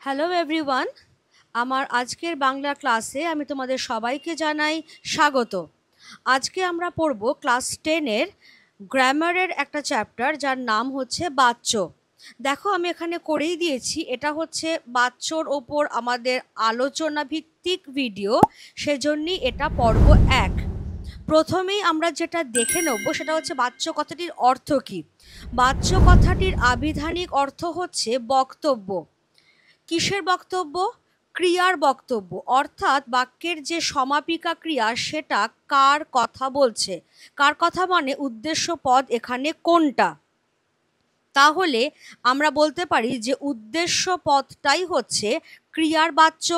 Hello everyone, আমার আজকের বাংলা ক্লাসে আমি তোমাদের সবাইকে জানাই স্বাগত। আজকে আমরা পড়ব ক্লাস 10-এর গ্রামারের একটা চ্যাপ্টার যার নাম হচ্ছে বাচ্য। দেখো আমি এখানে করেই দিয়েছি, এটা হচ্ছে বাচ্চর ওপর আমাদের আলোচনা ভিত্তিক ভিডিও, সেজন্যই এটা পর্ব 1। প্রথমেই আমরা যেটা দেখে নেব সেটা হচ্ছে বাচ্য কথাটির অর্থ কী। বাচ্য কথাটির আবিধানিক অর্থ হচ্ছে বক্তব্য। কিসের বক্তব্য? ক্রিয়ার বক্তব্য, অর্থাৎ বাক্যের যে সমাপিকা ক্রিয়া সেটা কার কথা বলছে। কার কথা মানে উদ্দেশ্য পদ এখানে কোনটা। তাহলে আমরা বলতে পারি যে উদ্দেশ্য পদটাই হচ্ছে ক্রিয়ার বাচ্য,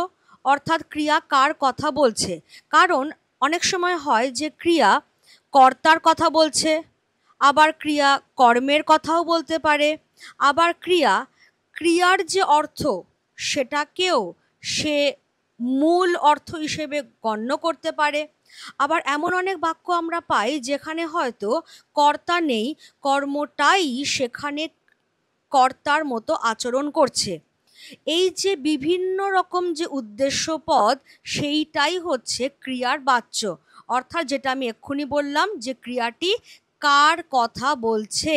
অর্থাৎ ক্রিয়া কার কথা বলছে। কারণ অনেক সময় হয় যে ক্রিয়া কর্তার কথা বলছে, আবার ক্রিয়া কর্মের কথাও বলতে পারে, আবার ক্রিয়ার যে অর্থ সেটাকেও সে মূল অর্থ হিসেবে গণ্য করতে পারে। আবার এমন অনেক বাক্য আমরা পাই যেখানে হয়তো কর্তা নেই, কর্মটাই সেখানে কর্তার মতো আচরণ করছে। এই যে বিভিন্ন রকম যে উদ্দেশ্য পদ, সেইটাই হচ্ছে ক্রিয়ার বাচ্য, অর্থাৎ যেটা আমি এক্ষুনি বললাম যে ক্রিয়াটি কার কথা বলছে।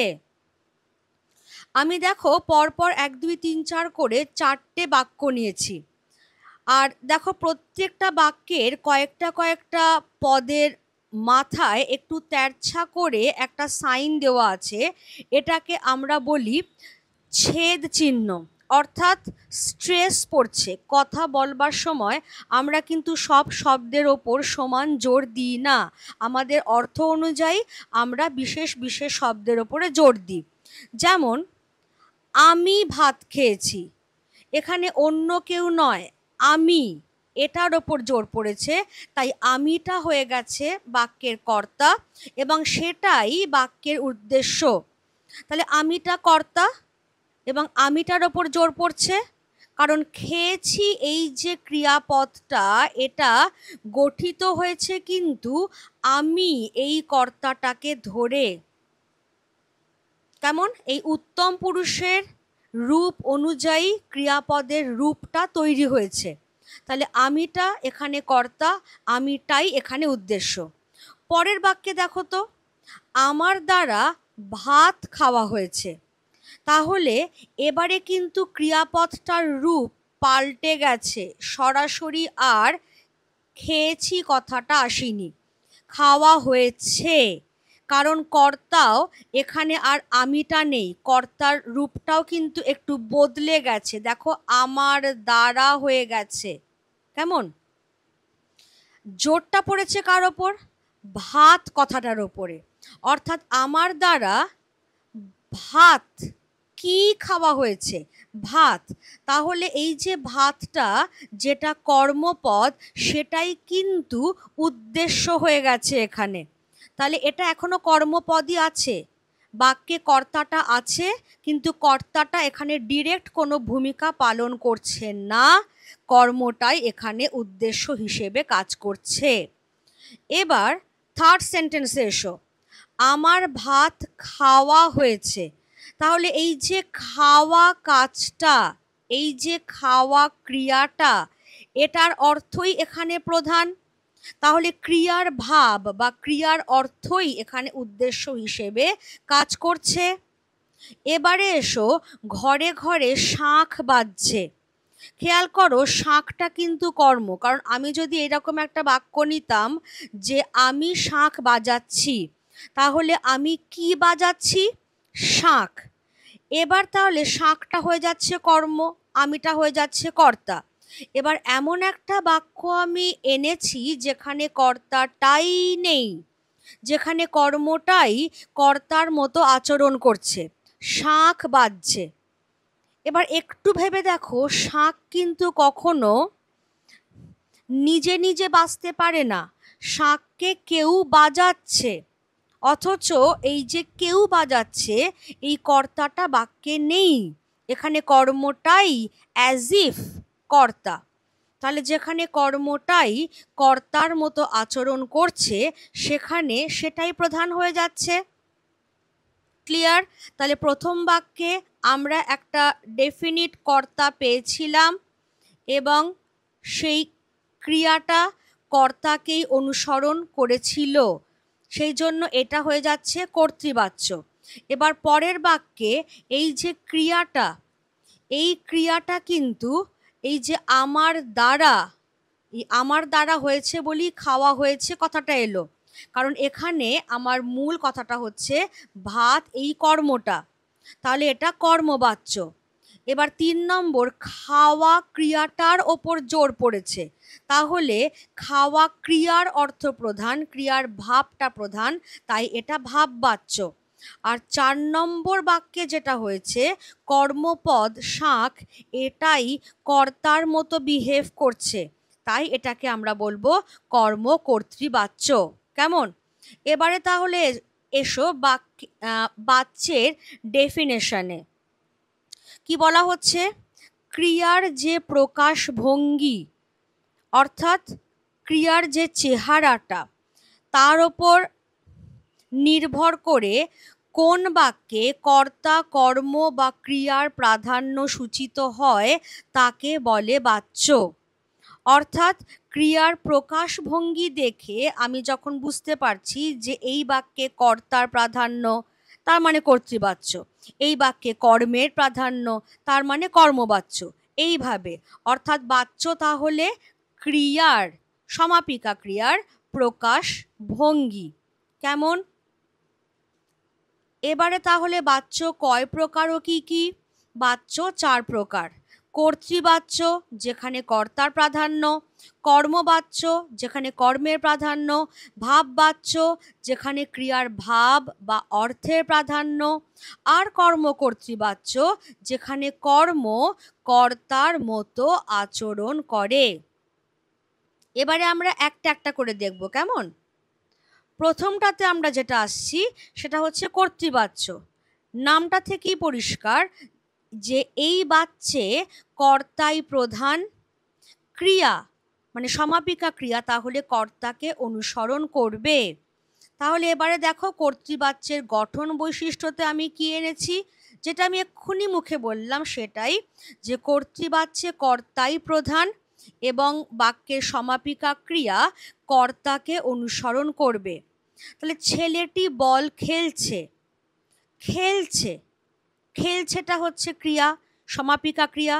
আমি দেখো পরপর 1 2 3 4 করে 4টে বাক্য নিয়েছি। আর দেখো প্রত্যেকটা বাক্যের কয়েকটা পদের মাথায় একটু তেরছা করে একটা সাইন দেওয়া আছে। এটাকে আমরা বলি ছেদ চিহ্ন, অর্থাৎ স্ট্রেস পড়ছে। কথা বলবার সময় আমরা কিন্তু সব শব্দের ওপর সমান জোর দিই না, আমাদের অর্থ অনুযায়ী আমরা বিশেষ বিশেষ শব্দের ওপরে জোর দিই। যেমন আমি ভাত খেয়েছি, এখানে অন্য কেউ নয়, আমি, এটার ওপর জোর পড়েছে, তাই আমিটা হয়ে গেছে বাক্যের কর্তা এবং সেটাই বাক্যের উদ্দেশ্য। তাহলে আমিটা কর্তা এবং আমিটার ওপর জোর পড়ছে, কারণ খেয়েছি এই যে ক্রিয়াপদটা এটা গঠিত হয়েছে কিন্তু আমি এই কর্তাটাকে ধরে। কেমন? এই উত্তম পুরুষের রূপ অনুযায়ী ক্রিয়াপদের রূপটা তৈরি হয়েছে। তাহলে আমিটা এখানে কর্তা, আমিটাই এখানে উদ্দেশ্য। পরের বাক্যে দেখো তো, আমার দ্বারা ভাত খাওয়া হয়েছে। তাহলে এবারে কিন্তু ক্রিয়াপদটার রূপ পাল্টে গেছে, সরাসরি আর খেয়েছি কথাটা আসেনি, খাওয়া হয়েছে। কারণ কর্তাও এখানে আর আমিটা নেই, কর্তার রূপটাও কিন্তু একটু বদলে গেছে। দেখো আমার দ্বারা হয়ে গেছে। কেমন? জোরটা পড়েছে কার ওপর? ভাত কথাটার ওপরে। অর্থাৎ আমার দ্বারা ভাত, কি খাওয়া হয়েছে? ভাত। তাহলে এই যে ভাতটা যেটা কর্মপদ সেটাই কিন্তু উদ্দেশ্য হয়ে গেছে এখানে। তাহলে এটা এখনো কর্মপদই আছে, বাক্যে কর্তাটা আছে, কিন্তু কর্তাটা এখানে ডিরেক্ট কোনো ভূমিকা পালন করছে না, কর্মটাই এখানে উদ্দেশ্য হিসেবে কাজ করছে। এবার থার্ড সেন্টেন্সে এসো, আমার ভাত খাওয়া হয়েছে। তাহলে এই যে খাওয়া কাজটা, এই যে খাওয়া ক্রিয়াটা, এটার অর্থই এখানে প্রধান। তাহলে ক্রিয়ার ভাব বা ক্রিয়ার অর্থই এখানে উদ্দেশ্য হিসেবে কাজ করছে। এবারে এসো, ঘরে ঘরে শাঁখ বাজছে। খেয়াল করো, শাঁখটা কিন্তু কর্ম। কারণ আমি যদি এরকম একটা বাক্য নিতাম যে আমি শাঁখ বাজাচ্ছি, তাহলে আমি কি বাজাচ্ছি? শাঁখ। এবার তাহলে শাঁখটা হয়ে যাচ্ছে কর্ম, আমিটা হয়ে যাচ্ছে কর্তা। এবার এমন একটা বাক্য আমি এনেছি যেখানে কর্তাটাই নেই, যেখানে কর্মটাই কর্তার মতো আচরণ করছে, শাঁখ বাজছে। এবার একটু ভেবে দেখো, শাঁখ কিন্তু কখনো নিজে নিজে বাজতে পারে না, শাঁখকে কেউ বাজাচ্ছে। অথচ এই যে কেউ বাজাচ্ছে, এই কর্তাটা বাক্যে নেই, এখানে কর্মটাই অ্যাজ ইফ কর্তা। তাহলে যেখানে কর্মটাই কর্তার মতো আচরণ করছে সেখানে সেটাই প্রধান হয়ে যাচ্ছে। ক্লিয়ার? তাহলে প্রথম বাক্যে আমরা একটা ডেফিনিট কর্তা পেয়েছিলাম এবং সেই ক্রিয়াটা কর্তাকেই অনুসরণ করেছিল, সেই জন্য এটা হয়ে যাচ্ছে কর্তৃবাচ্য। এবার পরের বাক্যে এই যে ক্রিয়াটা, এই ক্রিয়াটা কিন্তু এই যে আমার দ্বারা হয়েছে বলি খাওয়া হয়েছে কথাটা এলো, কারণ এখানে আমার মূল কথাটা হচ্ছে ভাত, এই কর্মটা, তাহলে এটা কর্মবাচ্য। এবার 3 নম্বর, খাওয়া ক্রিয়াটার ওপর জোর পড়েছে, তাহলে খাওয়া ক্রিয়ার অর্থ প্রধান, ক্রিয়ার ভাবটা প্রধান, তাই এটা ভাববাচ্য। আর 4 নম্বর বাক্যে যেটা হয়েছে, কর্মপদ শাঁখ এটাই কর্তার মতো বিহেভ করছে, তাই এটাকে আমরা বলবো কর্মকর্তৃবাচ্য। কেমন? এবারে তাহলে এসো বাচ্যের ডেফিনেশনে। কি বলা হচ্ছে? ক্রিয়ার যে প্রকাশ ভঙ্গি, অর্থাৎ ক্রিয়ার যে চেহারাটা, তার ওপর নির্ভর করে কোন বাক্যে কর্তা, কর্ম বা ক্রিয়ার প্রাধান্য সূচিত হয় তাকে বলে বাচ্য। অর্থাৎ ক্রিয়ার প্রকাশভঙ্গি দেখে আমি যখন বুঝতে পারছি যে এই বাক্যে কর্তার প্রাধান্য, তার মানে কর্তৃবাচ্য, এই বাক্যে কর্মের প্রাধান্য, তার মানে কর্মবাচ্য, এইভাবে। অর্থাৎ বাচ্য তাহলে ক্রিয়ার, সমাপিকা ক্রিয়ার প্রকাশ ভঙ্গি। কেমন? এবারে তাহলে বাচ্য কয় প্রকার ও কি কি? বাচ্য 4 প্রকার। কর্তৃবাচ্য, যেখানে কর্তার প্রাধান্য; কর্মবাচ্য, যেখানে কর্মের প্রাধান্য; ভাববাচ্য, যেখানে ক্রিয়ার ভাব বা অর্থের প্রাধান্য; আর কর্মকর্তৃবাচ্য, যেখানে কর্ম কর্তার মতো আচরণ করে। এবারে আমরা একটা একটা করে দেখব। কেমন? প্রথমটাতে আমরা যেটা আসছি সেটা হচ্ছে কর্তৃবাচ্য। নামটা থেকেই পরিষ্কার যে এই বাচ্যে কর্তাই প্রধান, ক্রিয়া মানে সমাপিকা ক্রিয়া তাহলে কর্তাকে অনুসরণ করবে। তাহলে এবারে দেখো কর্তৃবাচ্যের গঠন বৈশিষ্ট্যতে আমি কি এনেছি, যেটা আমি এক্ষুনি মুখে বললাম সেটাই, যে কর্তৃবাচ্যে কর্তাই প্রধান এবং বাক্যের সমাপিকা ক্রিয়া কর্তাকে অনুসরণ করবে। তাহলে ছেলেটি বল খেলছে, খেলছে, খেলছেটা হচ্ছে ক্রিয়া, সমাপিকা ক্রিয়া।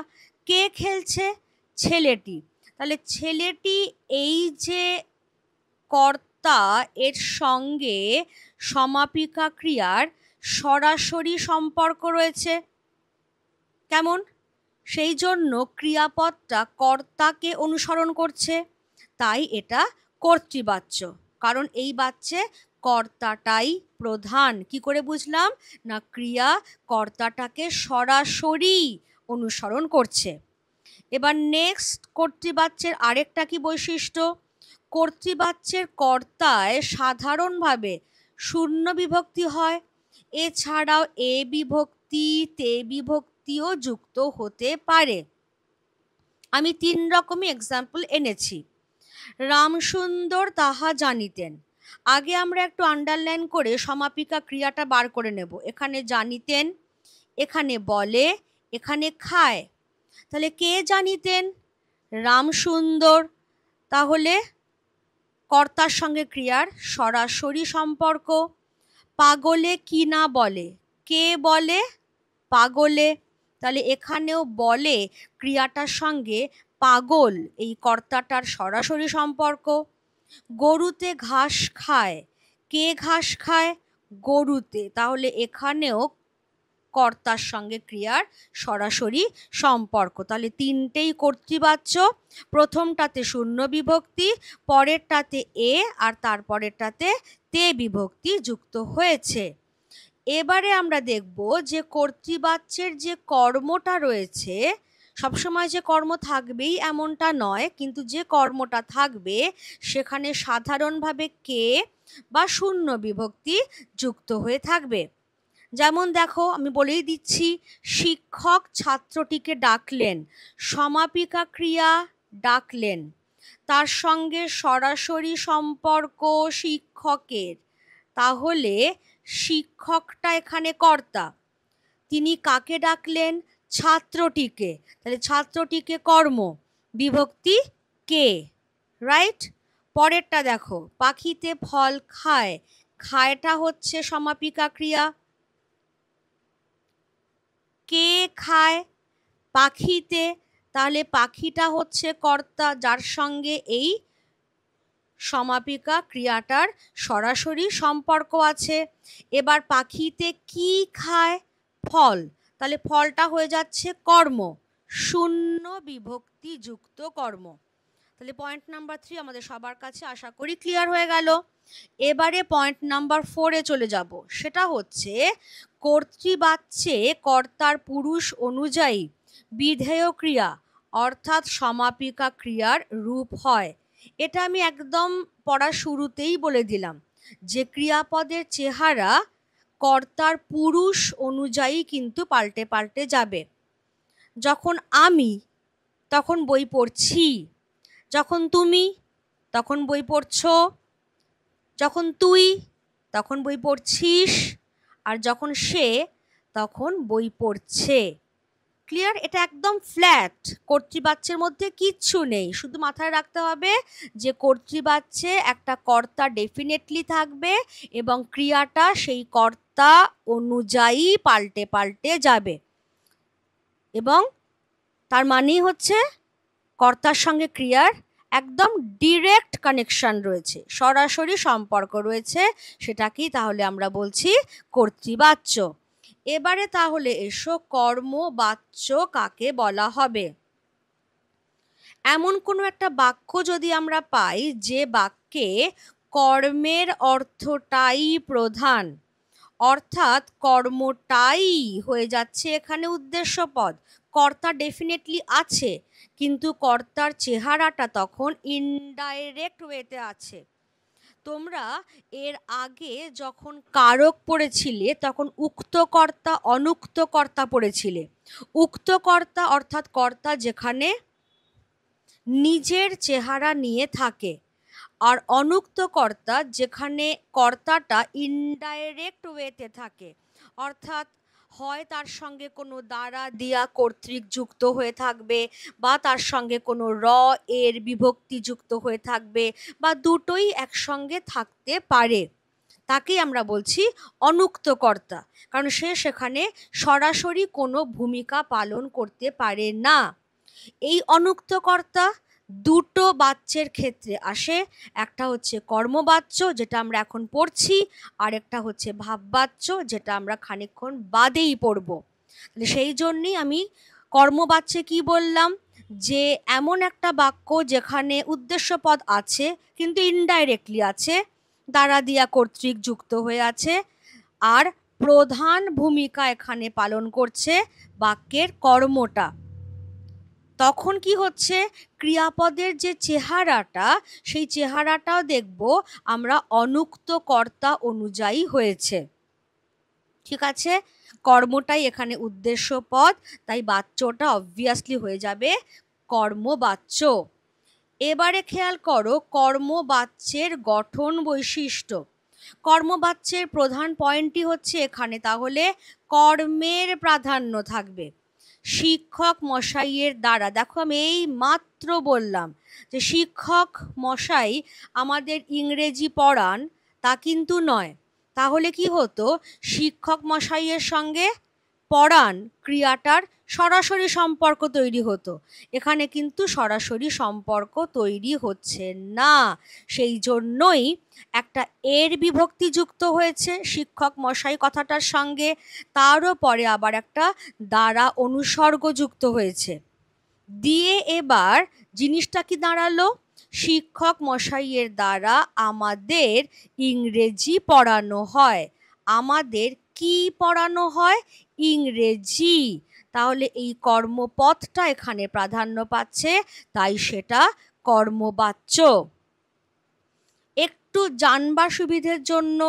কে খেলছে? ছেলেটি। তাহলে ছেলেটি, এই যে কর্তা, এর সঙ্গে সমাপিকা ক্রিয়ার সরাসরি সম্পর্ক রয়েছে। কেমন? সেই জন্য ক্রিয়াপদটা কর্তাকে অনুসরণ করছে, তাই এটা কর্তৃবাচ্য, কারণ এই বাচ্যে কর্তাটাই প্রধান। কি করে বুঝলাম? না, ক্রিয়া কর্তাটাকে সরাসরি অনুসরণ করছে। এবার নেক্সট, কর্তৃবাচ্যের আরেকটা কি বৈশিষ্ট্য? কর্তৃবাচ্যের কর্তায় সাধারণভাবে শূন্য বিভক্তি হয়, এছাড়াও এ বিভক্তি, তে বিভক্তিও যুক্ত হতে পারে। আমি 3 রকমই এক্সাম্পল এনেছি। রামসুন্দর তাহা জানিতেন। আগে আমরা একটু আন্ডারলাইন করে সমাপিকা ক্রিয়াটা বার করে নেব। এখানে জানিতেন, এখানে বলে, এখানে খায়। তাহলে কে জানিতেন? রামসুন্দর। তাহলে কর্তার সঙ্গে ক্রিয়ার সরাসরি সম্পর্ক। পাগলে কি না বলে? কে বলে? পাগলে। তাহলে এখানেও বলে ক্রিয়াটার সঙ্গে পাগল, এই কর্তাটার সরাসরি সম্পর্ক। গরুতে ঘাস খায়, কে ঘাস খায়? গরুতে। তাহলে এখানেও কর্তার সঙ্গে ক্রিয়ার সরাসরি সম্পর্ক। তাহলে 3টেই কর্তৃবাচ্য, প্রথমটাতে শূন্য বিভক্তি, পরেরটাতে এ, আর তারপরেরটাতে তে বিভক্তি যুক্ত হয়েছে। এবারে আমরা দেখব যে কর্তৃবাচ্যের যে কর্মটা রয়েছে, সবসময় যে কর্ম থাকবেই এমনটা নয়, কিন্তু যে কর্মটা থাকবে সেখানে সাধারণভাবে কে বা শূন্য বিভক্তি যুক্ত হয়ে থাকবে। যেমন দেখো, আমি বলেই দিচ্ছি, শিক্ষক ছাত্রটিকে ডাকলেন, সমাপিকা ক্রিয়া ডাকলেন, তার সঙ্গে সরাসরি সম্পর্ক শিক্ষকের, তাহলে শিক্ষকটা এখানে কর্তা। তিনি কাকে ডাকলেন? ছাত্রটিকে। তাহলে ছাত্রটিকে কর্ম, বিভক্তি কে, রাইট? পরেরটা দেখো, পাখিতে ফল খায়। খায়টা হচ্ছে সমাপিকা ক্রিয়া। কে খায়? পাখিতে। তাহলে পাখিটা হচ্ছে কর্তা, যার সঙ্গে এই সমাপিকা ক্রিয়াটার সরাসরি সম্পর্ক আছে। এবার পাখিতে কি খায়? ফল। তাহলে ফলটা হয়ে যাচ্ছে কর্ম, শূন্য বিভক্তি যুক্ত কর্ম। তাহলে পয়েন্ট নাম্বার 3 আমাদের সবার কাছে আশা করি ক্লিয়ার হয়ে গেল। এবারে পয়েন্ট নাম্বার 4-এ চলে যাব। সেটা হচ্ছে কর্তৃবাচ্যে কর্তার পুরুষ অনুযায়ী বিধেয় ক্রিয়া অর্থাৎ সমাপিকা ক্রিয়ার রূপ হয়। এটা আমি একদম পড়ার শুরুতেই বলে দিলাম যে ক্রিয়াপদের চেহারা কর্তার পুরুষ অনুযায়ী কিন্তু পাল্টে পাল্টে যাবে। যখন আমি, তখন বই পড়ছি। যখন তুমি, তখন বই পড়ছো। যখন তুই, তখন বই পড়ছিস। আর যখন সে, তখন বই পড়ছে। ক্লিয়ার? এটা একদম ফ্ল্যাট, কর্তৃবাচ্যের মধ্যে কিচ্ছু নেই। শুধু মাথায় রাখতে হবে যে কর্তৃবাচ্যে একটা কর্তা ডেফিনেটলি থাকবে এবং ক্রিয়াটা সেই কর্তা অনুযায়ী পাল্টে পাল্টে যাবে। এবং তার মানেই হচ্ছে কর্তার সঙ্গে ক্রিয়ার একদম ডিরেক্ট কানেকশন রয়েছে, সরাসরি সম্পর্ক রয়েছে। সেটাকেই তাহলে আমরা বলছি কর্তৃবাচ্য। এবারে তাহলে এসো কর্মবাচ্য কাকে বলা হবে। এমন কোনো একটা বাক্য যদি আমরা পাই যে বাক্যে কর্মের অর্থটাই প্রধান, অর্থাৎ কর্মটাই হয়ে যাচ্ছে এখানে উদ্দেশ্যপদ। কর্তা ডেফিনেটলি আছে, কিন্তু কর্তার চেহারাটা তখন ইনডাইরেক্ট ওয়েতে আছে। তোমরা এর আগে যখন কারক পড়েছিলে তখন উক্ত কর্তা অনুক্ত কর্তা পড়েছিলে। উক্ত কর্তা অর্থাৎ কর্তা যেখানে নিজের চেহারা নিয়ে থাকে, আর অনুক্ত কর্তা যেখানে কর্তাটা ইনডাইরেক্ট ওয়েতে থাকে, অর্থাৎ হয় তার সঙ্গে কোনো দ্বারা দিয়া কর্তৃক যুক্ত হয়ে থাকবে, বা তার সঙ্গে কোনো এর বিভক্তি যুক্ত হয়ে থাকবে, বা দুটোই একসঙ্গে থাকতে পারে। তাকেই আমরা বলছি অনুক্ত কর্তা, কারণ সে সেখানে সরাসরি কোনো ভূমিকা পালন করতে পারে না। এই অনুক্ত কর্তা দুটো বাচ্যের ক্ষেত্রে আসে। একটা হচ্ছে কর্মবাচ্য, যেটা আমরা এখন পড়ছি, আর একটা হচ্ছে ভাববাচ্য, যেটা আমরা খানিকক্ষণ বাদেই পড়ব। সেই জন্যই আমি কর্মবাচ্যে কি বললাম, যে এমন একটা বাক্য যেখানে উদ্দেশ্যপদ আছে কিন্তু ইনডাইরেক্টলি আছে, দ্বারা দিয়া কর্তৃক যুক্ত হয়ে আছে, আর প্রধান ভূমিকা এখানে পালন করছে বাক্যের কর্মটা। তখন কি হচ্ছে, ক্রিয়াপদের যে চেহারাটা, সেই চেহারাটাও দেখব আমরা অনুক্ত কর্তা অনুযায়ী হয়েছে। ঠিক আছে? কর্মটাই এখানে উদ্দেশ্য পদ, তাই বাচ্যটা অবভিয়াসলি হয়ে যাবে কর্মবাচ্য। এবারে খেয়াল করো কর্মবাচ্যের গঠন বৈশিষ্ট্য। কর্মবাচ্যের প্রধান পয়েন্টটি হচ্ছে এখানে তাহলে কর্মের প্রাধান্য থাকবে। শিক্ষক মশাইয়ের দ্বারা, দেখো আমি এই মাত্র বললাম যে শিক্ষক মশাই আমাদের ইংরেজি পড়ান, তা কিন্তু নয়। তাহলে কি হতো, শিক্ষক মশাইয়ের সঙ্গে পড়ান ক্রিয়াটার সরাসরি সম্পর্ক তৈরি হতো। এখানে কিন্তু সরাসরি সম্পর্ক তৈরি হচ্ছে না, সেই জন্যই একটা এর বিভক্তি যুক্ত হয়েছে শিক্ষক মশাই কথাটার সঙ্গে, তারও পরে আবার একটা দ্বারা অনুসর্গ যুক্ত হয়েছে, দিয়ে এবার জিনিসটা কি দাঁড়ালো, শিক্ষক মশাইয়ের দ্বারা আমাদের ইংরেজি পড়ানো হয়। আমাদের কি পড়ানো হয়? ইংরেজি। তাহলে এই কর্মপদটা এখানে প্রাধান্য পাচ্ছে, তাই সেটা কর্মবাচ্য। একটু জানবার সুবিধের জন্য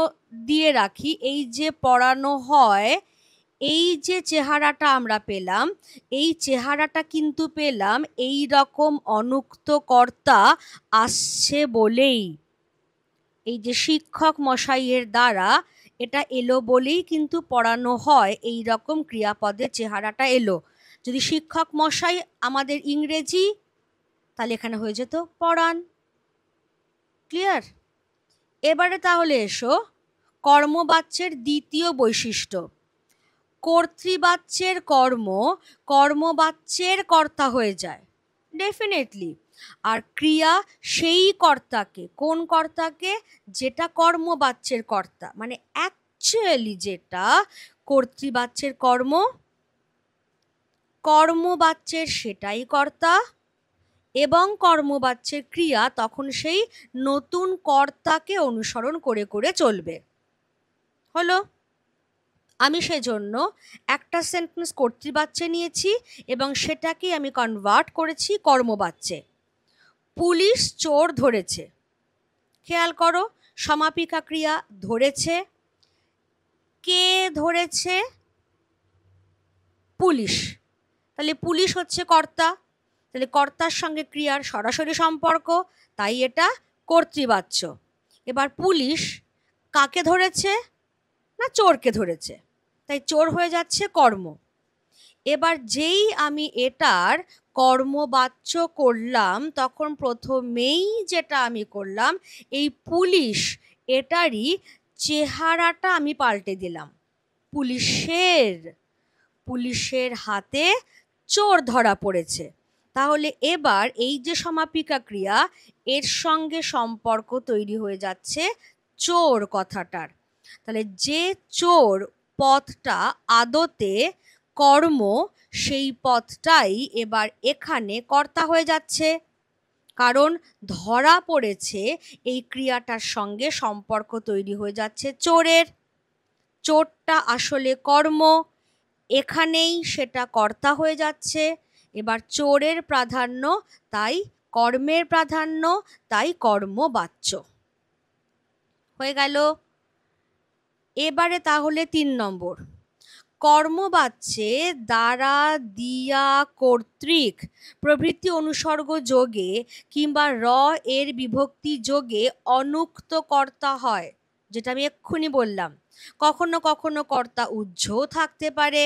দিয়ে রাখি, এই যে পড়ানো হয়, এই যে চেহারাটা আমরা পেলাম, এই চেহারাটা কিন্তু পেলাম এই রকম অনুক্ত কর্তা আসছে বলেই। এই যে শিক্ষক মশাইয়ের দ্বারা এটা এলো বলেই কিন্তু পড়ানো হয়, এই রকম ক্রিয়াপদের চেহারাটা এলো। যদি শিক্ষক মশাই আমাদের ইংরেজি, তাহলে এখানে হয়ে যেত পড়ান। ক্লিয়ার? এবারে তাহলে এসো কর্মবাচ্যের দ্বিতীয় বৈশিষ্ট্য। কর্তৃবাচ্যের কর্ম কর্মবাচ্যের কর্তা হয়ে যায় ডেফিনেটলি, আর ক্রিয়া সেই কর্তাকে, কোন কর্তাকে? যেটা কর্মবাচ্যের কর্তা, মানে অ্যাকচুয়ালি যেটা কর্তৃবাচ্যের কর্ম, কর্মবাচ্যের সেটাই কর্তা, এবং কর্মবাচ্যের ক্রিয়া তখন সেই নতুন কর্তাকে অনুসরণ করে করে চলবে। হলো? আমি সেজন্য একটা সেন্টেন্স কর্তৃবাচ্যে নিয়েছি এবং সেটাকে আমি কনভার্ট করেছি কর্মবাচ্যে। পুলিশ চোর ধরেছে। খেয়াল করো, সমাপিকা ক্রিয়া ধরেছে। কে ধরেছে? পুলিশ। তাহলে পুলিশ হচ্ছে কর্তা, তাহলে কর্তার সঙ্গে ক্রিয়ার সরাসরি সম্পর্ক, তাই এটা কর্তৃবাচ্য। এবার পুলিশ কাকে ধরেছে? না চোরকে ধরেছে, তাই চোর হয়ে যাচ্ছে কর্ম। এবার যেই আমি এটার কর্মবাচ্য করলাম, তখন প্রথমেই যেটা আমি করলাম, এই পুলিশ এটারই চেহারাটা আমি পাল্টে দিলাম। পুলিশের হাতে চোর ধরা পড়েছে। তাহলে এবার এই যে সমাপিকা ক্রিয়া, এর সঙ্গে সম্পর্ক তৈরি হয়ে যাচ্ছে চোর কথাটার। তাহলে যে চোর পদটা আদতে কর্ম, সেই পদটাই এবার এখানে কর্তা হয়ে যাচ্ছে, কারণ ধরা পড়েছে এই ক্রিয়াটার সঙ্গে সম্পর্ক তৈরি হয়ে যাচ্ছে চোরের। চোরটা আসলে কর্ম, এখানেই সেটা কর্তা হয়ে যাচ্ছে। এবার চোরের প্রাধান্য, তাই কর্মের প্রাধান্য, তাই কর্মবাচ্য হয়ে গেল। এবারে তাহলে ৩ নম্বর, কর্মবাচ্যে দ্বারা, দিয়া, কর্তৃক প্রভৃতি অনুসর্গ যোগে কিংবা এর বিভক্তি যোগে অনুক্ত কর্তা হয়, যেটা আমি এক্ষুনি বললাম। কখনো কখনো কর্তা উহ্যও থাকতে পারে।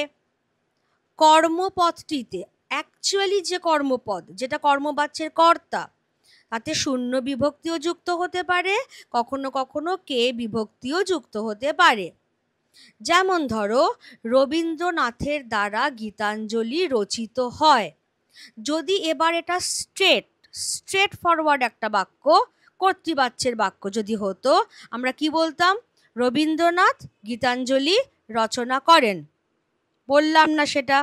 কর্মপদটিতে অ্যাকচুয়ালি যে কর্মপদ, যেটা কর্মবাচ্যের কর্তা, তাতে শূন্য বিভক্তিও যুক্ত হতে পারে, কখনো কখনো কে বিভক্তিও যুক্ত হতে পারে। যেমন ধরো, রবীন্দ্রনাথের দ্বারা গীতাঞ্জলি রচিত হয়। যদি এবার এটা স্ট্রেট ফরওয়ার্ড একটা বাক্য, কর্তৃবাচ্যের বাক্য যদি হতো, আমরা কি বলতাম? রবীন্দ্রনাথ গীতাঞ্জলি রচনা করেন। বললাম না সেটা?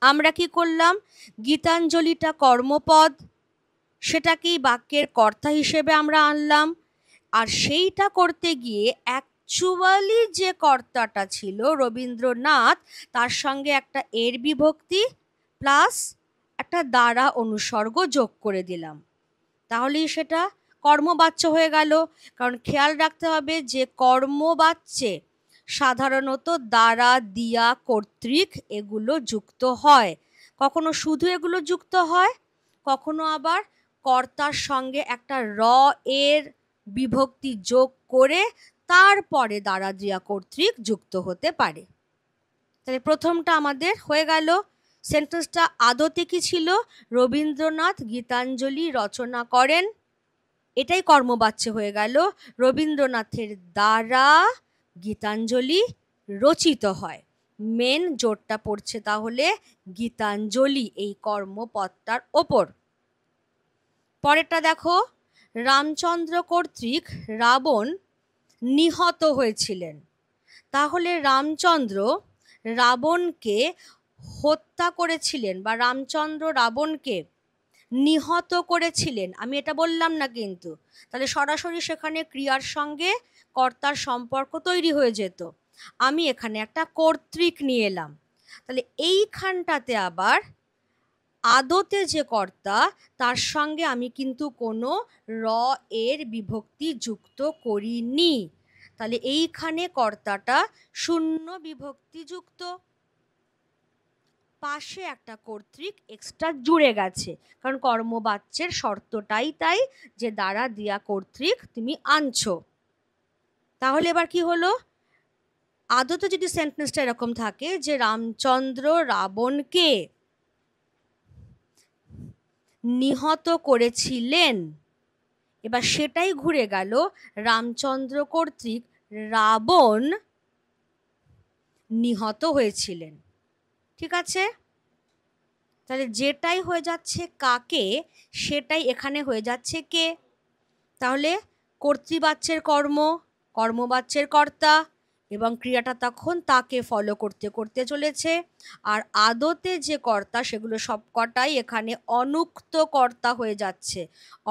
আমরা কি করলাম? গীতাঞ্জলিটা কর্মপদ, সেটাকেই বাক্যের কর্তা হিসেবে আমরা আনলাম। আর সেইটা করতে গিয়ে অ্যাকচুয়ালি যে কর্তাটা ছিল রবীন্দ্রনাথ, তার সঙ্গে একটা এর বিভক্তি প্লাস একটা দ্বারা অনুসর্গ যোগ করে দিলাম, তাহলেই সেটা কর্মবাচ্য হয়ে গেল। কারণ খেয়াল রাখতে হবে যে কর্মবাচ্যে সাধারণত দ্বারা, দিয়া, কর্তৃক এগুলো যুক্ত হয়। কখনো শুধু এগুলো যুক্ত হয়, কখনো আবার কর্তার সঙ্গে একটা এর বিভক্তি যোগ করে তারপরে দ্বারা, দিয়া, কর্তৃক যুক্ত হতে পারে। তাহলে প্রথমটা আমাদের হয়ে গেল। সেন্টেন্সটা আদতে কি ছিল? রবীন্দ্রনাথ গীতাঞ্জলি রচনা করেন, এটাই কর্মবাচ্য হয়ে গেল। রবীন্দ্রনাথের দ্বারা গীতাঞ্জলি রচিত হয়, মেন জোরটা পড়ছে তাহলে গীতাঞ্জলি এই কর্মপদটার ওপর। পরেরটা দেখো, রামচন্দ্র কর্তৃক রাবণ নিহত হয়েছিলেন। তাহলে রামচন্দ্র রাবণকে হত্যা করেছিলেন বা রামচন্দ্র রাবণকে নিহত করেছিলেন, আমি এটা বললাম না কিন্তু। তাহলে সরাসরি সেখানে ক্রিয়ার সঙ্গে কর্তার সম্পর্ক তৈরি হয়ে যেত। আমি এখানে একটা কর্তৃক নিয়ে এলাম। তাহলে এইখানটাতে আবার আদতে যে কর্তা, তার সঙ্গে আমি কিন্তু কোনো এর বিভক্তি যুক্ত করিনি। তাহলে এইখানে কর্তাটা শূন্য বিভক্তি যুক্ত। পাশে একটা কর্তৃক এক্সট্রা জুড়ে গেছে, কারণ কর্মবাচ্যের শর্তটাই তাই যে দ্বারা দিয়া কর্তৃক তুমি আনছো। তাহলে এবার কি হলো, আদতে যদি সেন্টেন্সটা এরকম থাকে যে রামচন্দ্র রাবণকে নিহত করেছিলেন, এবার সেটাই ঘুরে গেল রামচন্দ্র কর্তৃক রাবণ নিহত হয়েছিলেন। ঠিক আছে, তাহলে যেটাই হয়ে যাচ্ছে কাকে, সেটাই এখানে হয়ে যাচ্ছে কে। তাহলে কর্তৃবাচ্যের কর্ম, কর্মবাচ্যের কর্তা, এবং ক্রিয়াটা তখন তাকে ফলো করতে করতে চলেছে। আর আদতে যে কর্তা সেগুলো সবকটাই এখানে অনুক্ত কর্তা হয়ে যাচ্ছে,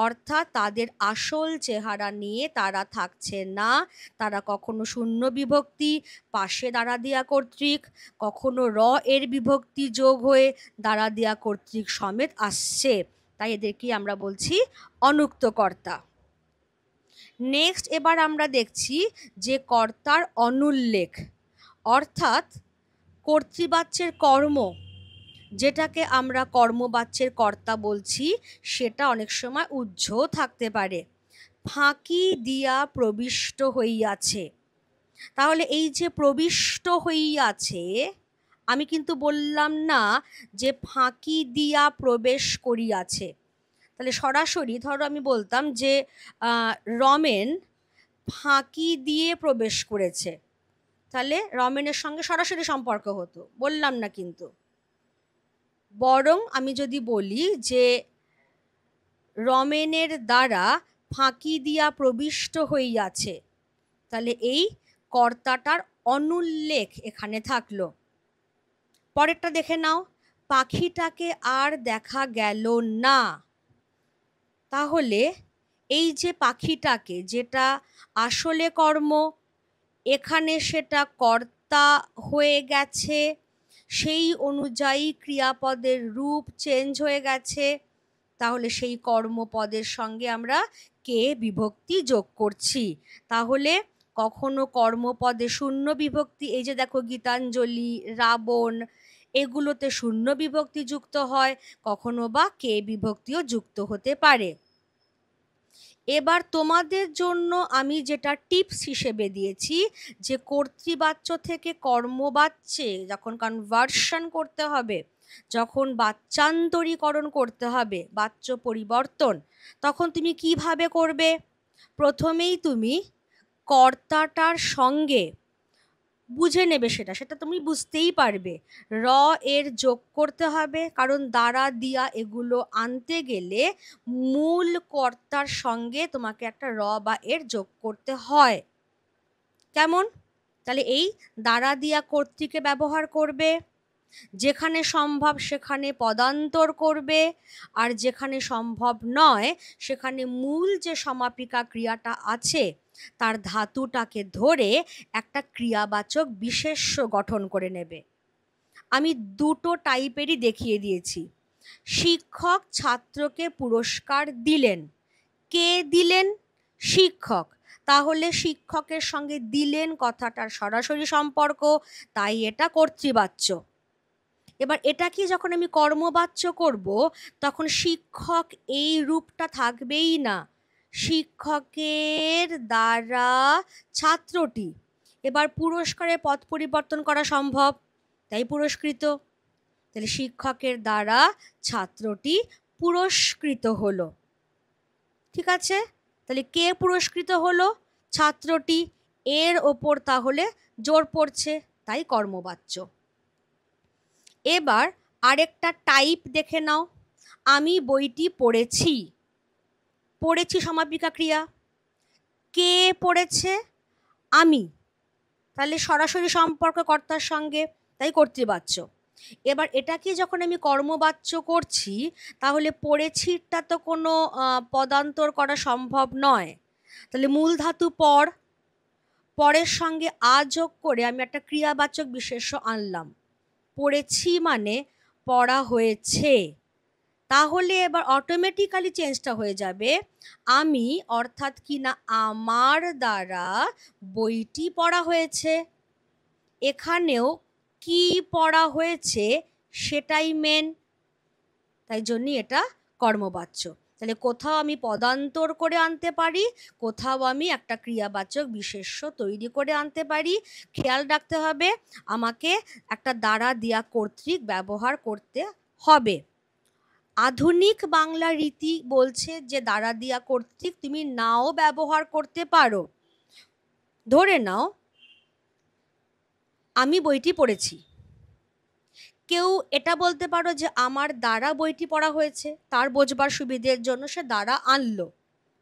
অর্থাৎ তাদের আসল চেহারা নিয়ে তারা থাকছে না। তারা কখনো শূন্য বিভক্তি পাশে দ্বারা দিয়া কর্তৃক, কখনো এর বিভক্তি যোগ হয়ে দ্বারা দিয়া কর্তৃক সমেত আসছে, তাই এদেরকেই আমরা বলছি অনুক্ত কর্তা। নেক্সট এবার আমরা দেখছি যে কর্তার অনুল্লেখ, অর্থাৎ কর্তৃবাচ্যের কর্ম, যেটাকে আমরা কর্মবাচ্যের কর্তা বলছি, সেটা অনেক সময় উহ্য থাকতে পারে। ফাঁকি দিয়া প্রবিষ্ট হইয়াছে, তাহলে এই যে প্রবিষ্ট হইয়াছে, আমি কিন্তু বললাম না যে ফাঁকি দিয়া প্রবেশ করিয়াছে। তাহলে সরাসরি ধরো আমি বলতাম যে রমেন ফাঁকি দিয়ে প্রবেশ করেছে, তাহলে রমেনের সঙ্গে সরাসরি সম্পর্ক হতো, বললাম না কিন্তু। বরং আমি যদি বলি যে রমেনের দ্বারা ফাঁকি দিয়া প্রবিষ্ট হইয়াছে, তাহলে এই কর্তাটার অনুল্লেখ এখানে থাকলো। পরেরটা দেখে নাও, পাখিটাকে আর দেখা গেল না। তাহলে এই যে পাখিটাকে, যেটা আসলে কর্ম, এখানে সেটা কর্তা হয়ে গেছে, সেই অনুযায়ী ক্রিয়াপদের রূপ চেঞ্জ হয়ে গেছে। তাহলে সেই কর্মপদের সঙ্গে আমরা কে বিভক্তি যোগ করছি। তাহলে কখনো কর্মপদে শূন্য বিভক্তি, এই যে দেখো গীতাঞ্জলি, রাবণ, এগুলোতে শূন্য বিভক্তি যুক্ত হয়, কখনো বা কে বিভক্তিও যুক্ত হতে পারে। এবার তোমাদের জন্য আমি যেটা টিপস হিসেবে দিয়েছি, যে কর্তৃবাচ্য থেকে কর্মবাচ্যে যখন কনভার্সন করতে হবে, যখন বাচ্যান্তরীকরণ করতে হবে, বাচ্য পরিবর্তন, তখন তুমি কিভাবে করবে? প্রথমেই তুমি কর্তাটার সঙ্গে বুঝে নেবে, সেটা তুমি বুঝতেই পারবে। এর যোগ করতে হবে, কারণ দ্বারা দিয়া এগুলো আনতে গেলে মূল কর্তার সঙ্গে তোমাকে একটা বা এর যোগ করতে হয়। কেমন? তাহলে এই দ্বারা দিয়া কর্তৃকে ব্যবহার করবে, যেখানে সম্ভব সেখানে পদান্তর করবে, আর যেখানে সম্ভব নয় সেখানে মূল যে সমাপিকা ক্রিয়াটা আছে তার ধাতুটাকে ধরে একটা ক্রিয়াবাচক বিশেষ্য গঠন করে নেবে। আমি দুটো টাইপেরই দেখিয়ে দিয়েছি। শিক্ষক ছাত্রকে পুরস্কার দিলেন, কে দিলেন? শিক্ষক। তাহলে শিক্ষকের সঙ্গে দিলেন কথাটার সরাসরি সম্পর্ক, তাই এটা কর্তৃবাচ্য। এবার এটাকে যখন আমি কর্মবাচ্য করব, তখন শিক্ষক এই রূপটা থাকবেই না, শিক্ষকের দ্বারা ছাত্রটি। এবার পুরস্কারের পদ পরিবর্তন করা সম্ভব, তাই পুরস্কৃত। তাহলে শিক্ষকের দ্বারা ছাত্রটি পুরস্কৃত হলো। ঠিক আছে, তাহলে কে পুরস্কৃত হলো? ছাত্রটি। এর ওপর তাহলে জোর পড়ছে, তাই কর্মবাচ্য। এবার আরেকটা টাইপ দেখে নাও, আমি বইটি পড়েছি। পড়েছি সমাপিকা ক্রিয়া, কে পড়েছে? আমি। তাহলে সরাসরি সম্পর্ক কর্তার সঙ্গে, তাই কর্তৃবাচ্য। এবার এটাকে যখন আমি কর্মবাচ্য করছি, তাহলে পড়েছিটা তো কোনো পদান্তর করা সম্ভব নয়। তাহলে মূল ধাতু পরের সঙ্গে যোগ করে আমি একটা ক্রিয়াবাচক বিশেষ্য আনলাম, পড়েছি মানে পড়া হয়েছে। তাহলে এবার অটোমেটিক্যালি চেঞ্জটা হয়ে যাবে, আমি অর্থাৎ কি না আমার দ্বারা বইটি পড়া হয়েছে। এখানেও কি পড়া হয়েছে? সেটাই মেন, তাই জন্যই এটা কর্মবাচ্য। তাহলে কোথাও আমি পদান্তর করে আনতে পারি, কোথাও আমি একটা ক্রিয়াবাচক বিশেষ্য তৈরি করে আনতে পারি। খেয়াল রাখতে হবে আমাকে একটা দ্বারা দিয়া কর্তৃক ব্যবহার করতে হবে। আধুনিক বাংলা রীতি বলছে যে দ্বারা দিয়া কর্তৃক তুমি নাও ব্যবহার করতে পারো। ধরে নাও আমি বইটি পড়েছি, কেউ এটা বলতে পারো যে আমার দ্বারা বইটি পড়া হয়েছে, তার বোঝবার সুবিধের জন্য সে দ্বারা আনলো,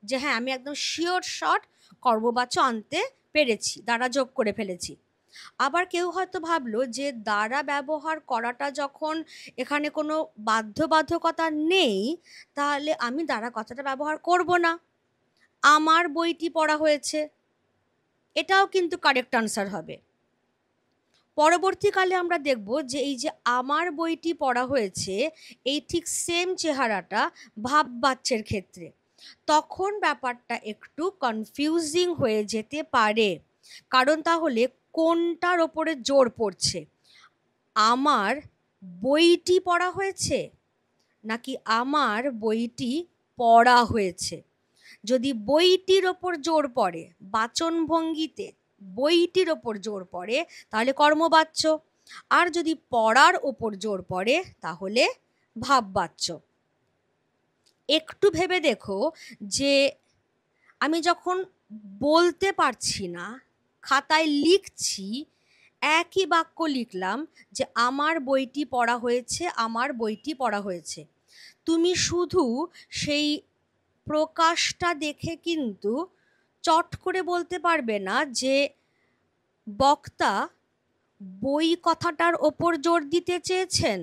যে হ্যাঁ আমি একদম শিওর শট কর্মবাচ্য আনতে পেরেছি, দ্বারা যোগ করে ফেলেছি। আবার কেউ হয়তো ভাবলো যে দ্বারা ব্যবহার করাটা যখন এখানে কোনো বাধ্যবাধকতা নেই, তাহলে আমি দ্বারা কথাটা ব্যবহার করব না, আমার বইটি পড়া হয়েছে, এটাও কিন্তু কারেক্ট আনসার হবে। পরবর্তীকালে আমরা দেখব যে এই যে আমার বইটি পড়া হয়েছে, এই ঠিক সেম চেহারাটা ভাববাচ্যের ক্ষেত্রে, তখন ব্যাপারটা একটু কনফিউজিং হয়ে যেতে পারে। কারণ তাহলে কোনটার ওপরে জোর পড়ছে, আমার বইটি পড়া হয়েছে নাকি আমার বইটি পড়া হয়েছে? যদি বইটির ওপর জোর পড়ে, বাচনভঙ্গিতে বইটির ওপর জোর পড়ে, তাহলে কর্মবাচ্য। আর যদি পড়ার ওপর জোর পড়ে তাহলে ভাববাচ্য। একটু ভেবে দেখো যে আমি যখন বলতে পারছি না, খাতায় লিখছি, একই বাক্য লিখলাম যে আমার বইটি পড়া হয়েছে, আমার বইটি পড়া হয়েছে, তুমি শুধু সেই প্রকাশটা দেখে কিন্তু চট করে বলতে পারবে না যে বক্তা বই কথাটার ওপর জোর দিতে চেয়েছেন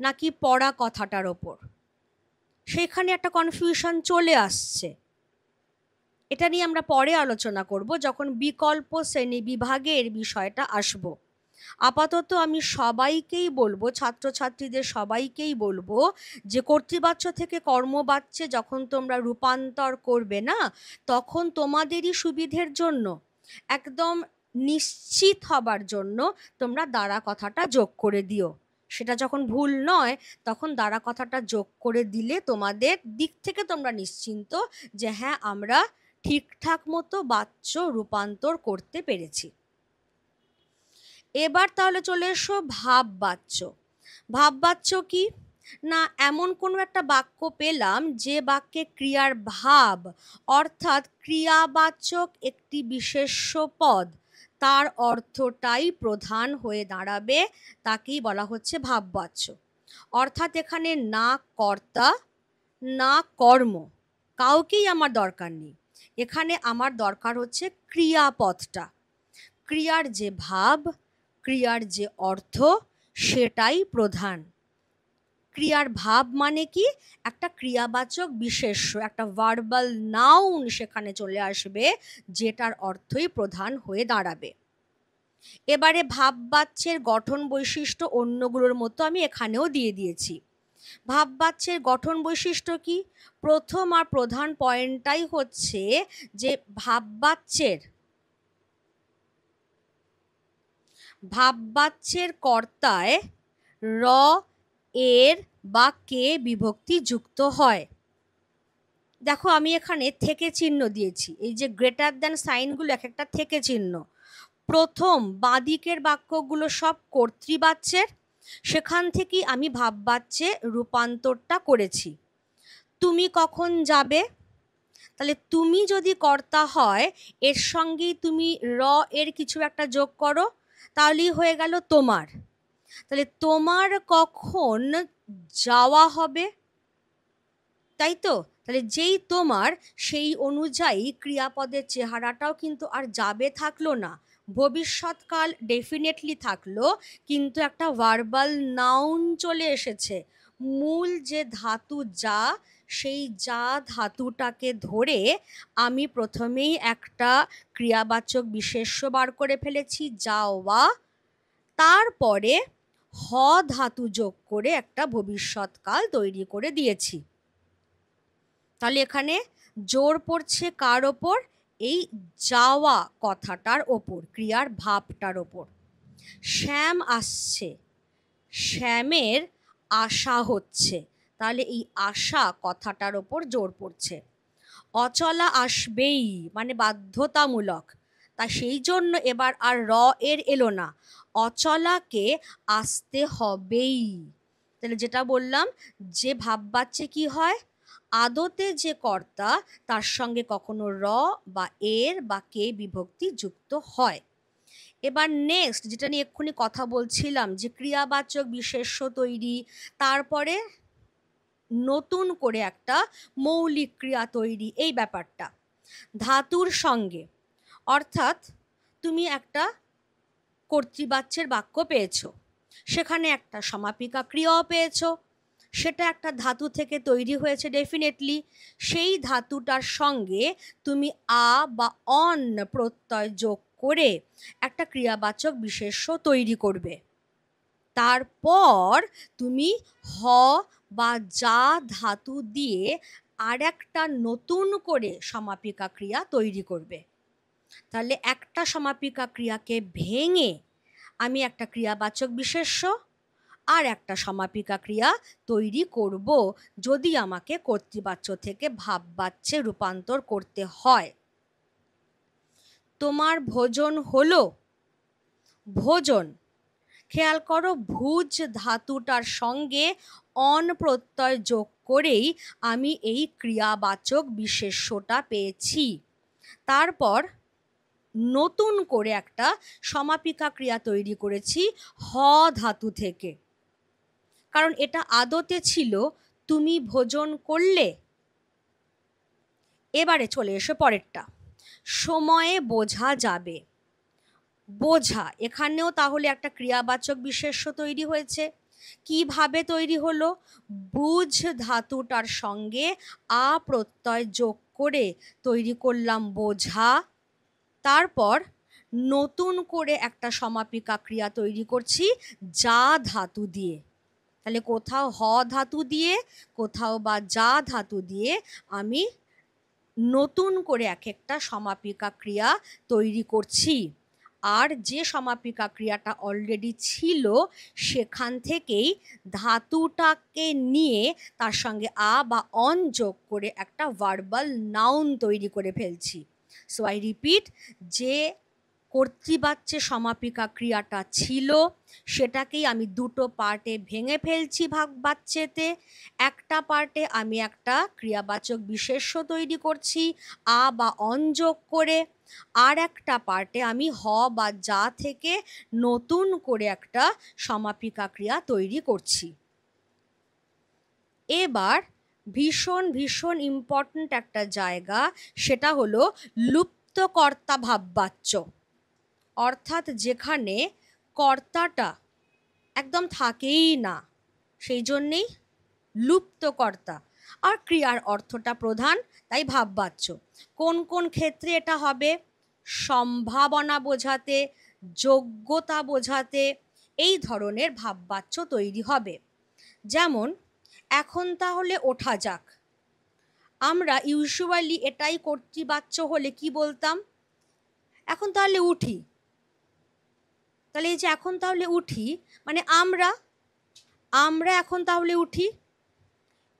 নাকি পড়া কথাটার ওপর। সেখানে একটা কনফিউশন চলে আসছে। এটা নিয়ে আমরা পরে আলোচনা করব যখন বিকল্প শ্রেণী বিভাগের বিষয়টা আসব। আপাতত আমি সবাইকেই বলবো, ছাত্রছাত্রীদের সবাইকেই বলবো যে কর্তৃবাচ্য থেকে কর্মবাচ্যে যখন তোমরা রূপান্তর করবে না, তখন তোমাদেরই সুবিধের জন্য, একদম নিশ্চিত হবার জন্য তোমরা দ্বারা কথাটা যোগ করে দিও। সেটা যখন ভুল নয় তখন দ্বারা কথাটা যোগ করে দিলে তোমাদের দিক থেকে তোমরা নিশ্চিন্ত যে হ্যাঁ আমরা ঠিকঠাক মতো বাচ্য রূপান্তর করতে পেরেছি। এবার তাহলে চলে এসো ভাববাচ্য। ভাববাচ্য কি না, এমন কোনো একটা বাক্য পেলাম যে বাক্যে ক্রিয়ার ভাব অর্থাৎ ক্রিয়াবাচক একটি বিশেষ্য পদ, তার অর্থটাই প্রধান হয়ে দাঁড়াবে, তাকেই বলা হচ্ছে ভাববাচ্য। অর্থাৎ এখানে না কর্তা না কর্ম কাউকেই আমার দরকার নেই, এখানে আমার দরকার হচ্ছে ক্রিয়াপদটা। ক্রিয়ার যে ভাব, ক্রিয়ার যে অর্থ, সেটাই প্রধান। ক্রিয়ার ভাব মানে কি, একটা ক্রিয়াবাচক বিশেষ্য, একটা ভার্বাল নাউন সেখানে চলে আসবে, যেটার অর্থই প্রধান হয়ে দাঁড়াবে। এবারে ভাববাচ্যের গঠন বৈশিষ্ট্য অন্যগুলোর মতো আমি এখানেও দিয়ে দিয়েছি। ভাববাচ্যের গঠন বৈশিষ্ট্য কি, প্রথম আর প্রধান পয়েন্টটাই হচ্ছে যে ভাববাচ্যের কর্তায় র, এর বা কে বিভক্তি যুক্ত হয়। দেখো আমি এখানে থেকে চিহ্ন দিয়েছি, এই যে গ্রেটার দ্যান সাইনগুলো এক একটা থেকে চিহ্ন। প্রথম বাঁদিকের বাক্যগুলো সব কর্তৃবাচ্যের, সেখান থেকেই আমি ভাববাচ্যে রূপান্তরটা করেছি। তুমি কখন যাবে, তাহলে তুমি যদি কর্তা হয় এর সঙ্গেই তুমি র এর কিছু একটা যোগ করো, তাহলেই হয়ে গেল তোমার। তাহলে তোমার কখন যাওয়া হবে, তাই তো? তাহলে যেই তোমার, সেই অনুযায়ী ক্রিয়াপদের চেহারাটাও কিন্তু আর যাবে থাকলো না, ভবিষ্যৎকাল ডেফিনেটলি থাকলো, কিন্তু একটা ভার্বাল নাউন চলে এসেছে। মূল যে ধাতু যা, সেই যা ধাতুটাকে ধরে আমি প্রথমেই একটা ক্রিয়াবাচক বিশেষ্য বার করে ফেলেছি যাওয়া, তারপরে হ ধাতু যোগ করে একটা ভবিষ্যৎকাল তৈরি করে দিয়েছি। তাহলে এখানে জোর পড়ছে কার ওপর, এই যাওয়া কথাটার ওপর, ক্রিয়ার ভাবটার ওপর। শ্যাম আসছে, শ্যামের আশা হচ্ছে। তাহলে এই আশা কথাটার ওপর জোর পড়ছে। অচলা আসবেই মানে বাধ্যতামূলক, তা সেই জন্য এবার আর এর এলো না, অচলাকে আসতে হবেই। তাহলে যেটা বললাম, যে ভাববাচ্যে কি হয়, আদতে যে কর্তা তার সঙ্গে কখনো বা এর বা কে বিভক্তি যুক্ত হয়। এবার নেক্সট যেটা নিয়ে এক্ষুনি কথা বলছিলাম, যে ক্রিয়াবাচক বিশেষ্য তৈরি, তারপরে নতুন করে একটা মৌলিক ক্রিয়া তৈরি, এই ব্যাপারটা ধাতুর সঙ্গে। অর্থাৎ তুমি একটা কর্তৃবাচ্যের বাক্য পেয়েছো, সেখানে একটা সমাপিকা ক্রিয়াও পেয়েছো, সেটা একটা ধাতু থেকে তৈরি হয়েছে ডেফিনেটলি। সেই ধাতুটার সঙ্গে তুমি আ বা অন প্রত্যয় যোগ করে একটা ক্রিয়াবাচক বিশেষ্য তৈরি করবে। তারপর তুমি হ বা যা ধাতু দিয়ে আর একটা নতুন করে সমাপিকা ক্রিয়া তৈরি করবে। তাহলে একটা সমাপিকা ক্রিয়াকে ভেঙে আমি একটা ক্রিয়াবাচক বিশেষ্য আর একটা সমাপিকা ক্রিয়া তৈরি করব, যদি আমাকে কর্তৃবাচ্য থেকে ভাববাচ্যে রূপান্তর করতে হয়। তোমার ভোজন হলো, ভোজন, খেয়াল করো ভুজ ধাতুটার সঙ্গে অন প্রত্যয় যোগ করেই আমি এই ক্রিয়াবাচক বিশেষ্যটা পেয়েছি। তারপর নতুন করে একটা সমাপিকা ক্রিয়া তৈরি করেছি হ ধাতু থেকে, কারণ এটা আদতে ছিল তুমি ভোজন করলে। এবারে চলে এসো পরেরটা, সময়ে বোঝা যাবে। বোঝা, এখানেও তাহলে একটা ক্রিয়াবাচক বিশেষ্য তৈরি হয়েছে। কিভাবে তৈরি হলো, বুঝ ধাতুটার সঙ্গে আ প্রত্যয় যোগ করে তৈরি করলাম বোঝা। তারপর নতুন করে একটা সমাপিকা ক্রিয়া তৈরি করছি যা ধাতু দিয়ে। তাহলে কোথাও হ ধাতু দিয়ে, কোথাও বা যা ধাতু দিয়ে আমি নতুন করে এক একটা সমাপিকা ক্রিয়া তৈরি করছি। আর যে সমাপিকা ক্রিয়াটা অলরেডি ছিল সেখান থেকেই ধাতুটাকে নিয়ে তার সঙ্গে আ বা অন যোগ করে একটা ভার্বাল নাউন তৈরি করে ফেলছি। সো আই রিপিট, যে কর্তৃবাচ্যে সমাপিকা ক্রিয়াটা ছিল সেটাকেই আমি দুটো পার্টে ভেঙে ফেলছি ভাগবাচ্যেতে। একটা পার্টে আমি একটা ক্রিয়াবাচক বিশেষ্য তৈরি করছি আ বা অন যোগ করে, আর একটা পার্টে আমি হ বা যা থেকে নতুন করে একটা সমাপিকা ক্রিয়া তৈরি করছি। এবার ভীষণ ভীষণ ইম্পর্ট্যান্ট একটা জায়গা, সেটা হলো লুপ্তকর্তা ভাববাচ্য। অর্থাৎ যেখানে কর্তাটা একদম থাকেই না, সেই জন্যেই লুপ্তকর্তা, আর ক্রিয়ার অর্থটা প্রধান, তাই ভাববাচ্য। কোন কোন ক্ষেত্রে এটা হবে, সম্ভাবনা বোঝাতে, যোগ্যতা বোঝাতে এই ধরনের ভাববাচ্য তৈরি হবে। যেমন এখন তাহলে ওঠা যাক, আমরা ইউজুয়ালি এটাই কর্তৃবাচ্য হলে কি বলতাম, এখন তাহলে উঠি। তাহলে এই যে এখন তাহলে উঠি মানে আমরা এখন তাহলে উঠি।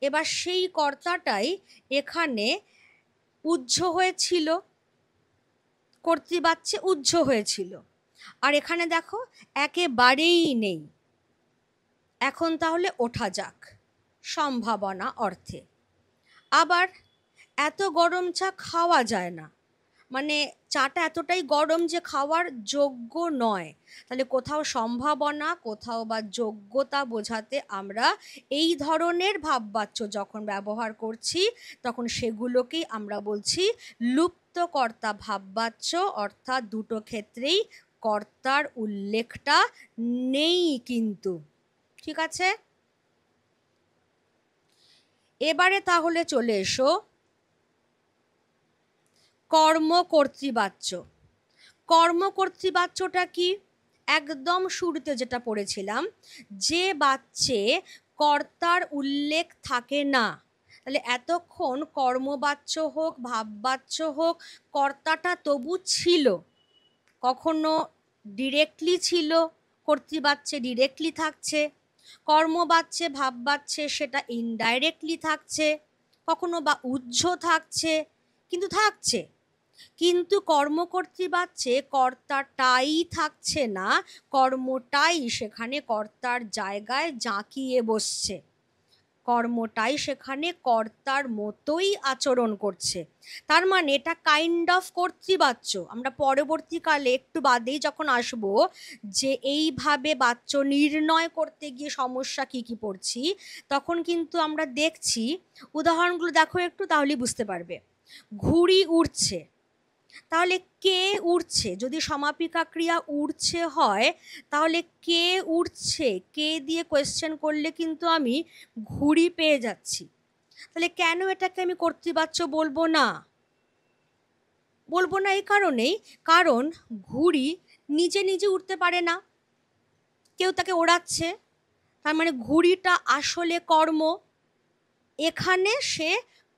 এবার সেই কর্তাটাই এখানে উহ্য হয়েছিল, কর্তৃবাচ্যে উহ্য হয়েছিল, আর এখানে দেখো একেবারেই নেই। এখন তাহলে ওঠা যাক সম্ভাবনা অর্থে। আবার এত গরম চা খাওয়া যায় না, মানে চাটা এতটাই গরম যে খাওয়ার যোগ্য নয়। তাহলে কোথাও সম্ভাবনা, কোথাও বা যোগ্যতা বোঝাতে আমরা এই ধরনের ভাববাচ্য যখন ব্যবহার করছি তখন সেগুলোকেই আমরা বলছি লুপ্তকর্তা ভাববাচ্য। অর্থাৎ দুটো ক্ষেত্রেই কর্তার উল্লেখটা নেই কিন্তু, ঠিক আছে। এবারে তাহলে চলে এসো কর্মকর্তৃবাচ্য। কর্মকর্তৃবাচ্যটা কি, একদম শুরুতে যেটা পড়েছিলাম, যে বাচ্যে কর্তার উল্লেখ থাকে না। তাহলে এতক্ষণ কর্মবাচ্য হোক ভাববাচ্য হোক কর্তাটা তবু ছিল, কখনো ডিরেক্টলি ছিল, কর্তৃবাচ্যে ডিরেক্টলি থাকছে, কর্ম বাচ্চে, ভাব বাচ্চে, সেটা ইনডাইরেক্টলি থাকছে, কখনো বা উহ্য থাকছে, কিন্তু থাকছে। কিন্তু কর্মকর্ত্রী বাচ্চে কর্তাটাই থাকছে না, কর্মটাই সেখানে কর্তার জায়গায় জাঁকিয়ে বসছে, কর্মটাই সেখানে কর্তার মতোই আচরণ করছে। তার মানে এটা কাইন্ড অফ কর্তৃবাচ্য। আমরা পরবর্তীকালে একটু বাদেই যখন আসব যে এইভাবে বাচ্য নির্ণয় করতে গিয়ে সমস্যা কি কি পড়ছি, তখন কিন্তু আমরা দেখছি, উদাহরণগুলো দেখো একটু, তাহলেই বুঝতে পারবে। ঘুড়ি উড়ছে, তাহলে কে উড়ছে? যদি সমাপিকা ক্রিয়া উড়ছে হয়, তাহলে কে উড়ছে, কে দিয়ে কোয়েশ্চেন করলে কিন্তু আমি ঘুড়ি পেয়ে যাচ্ছি। তাহলে কেন এটাকে আমি কর্তৃবাচ্য বলবো না? বলবো না এই কারণেই, কারণ ঘুড়ি নিজে নিজে উঠতে পারে না, কেউ তাকে ওড়াচ্ছে। তার মানে ঘুড়িটা আসলে কর্ম, এখানে সে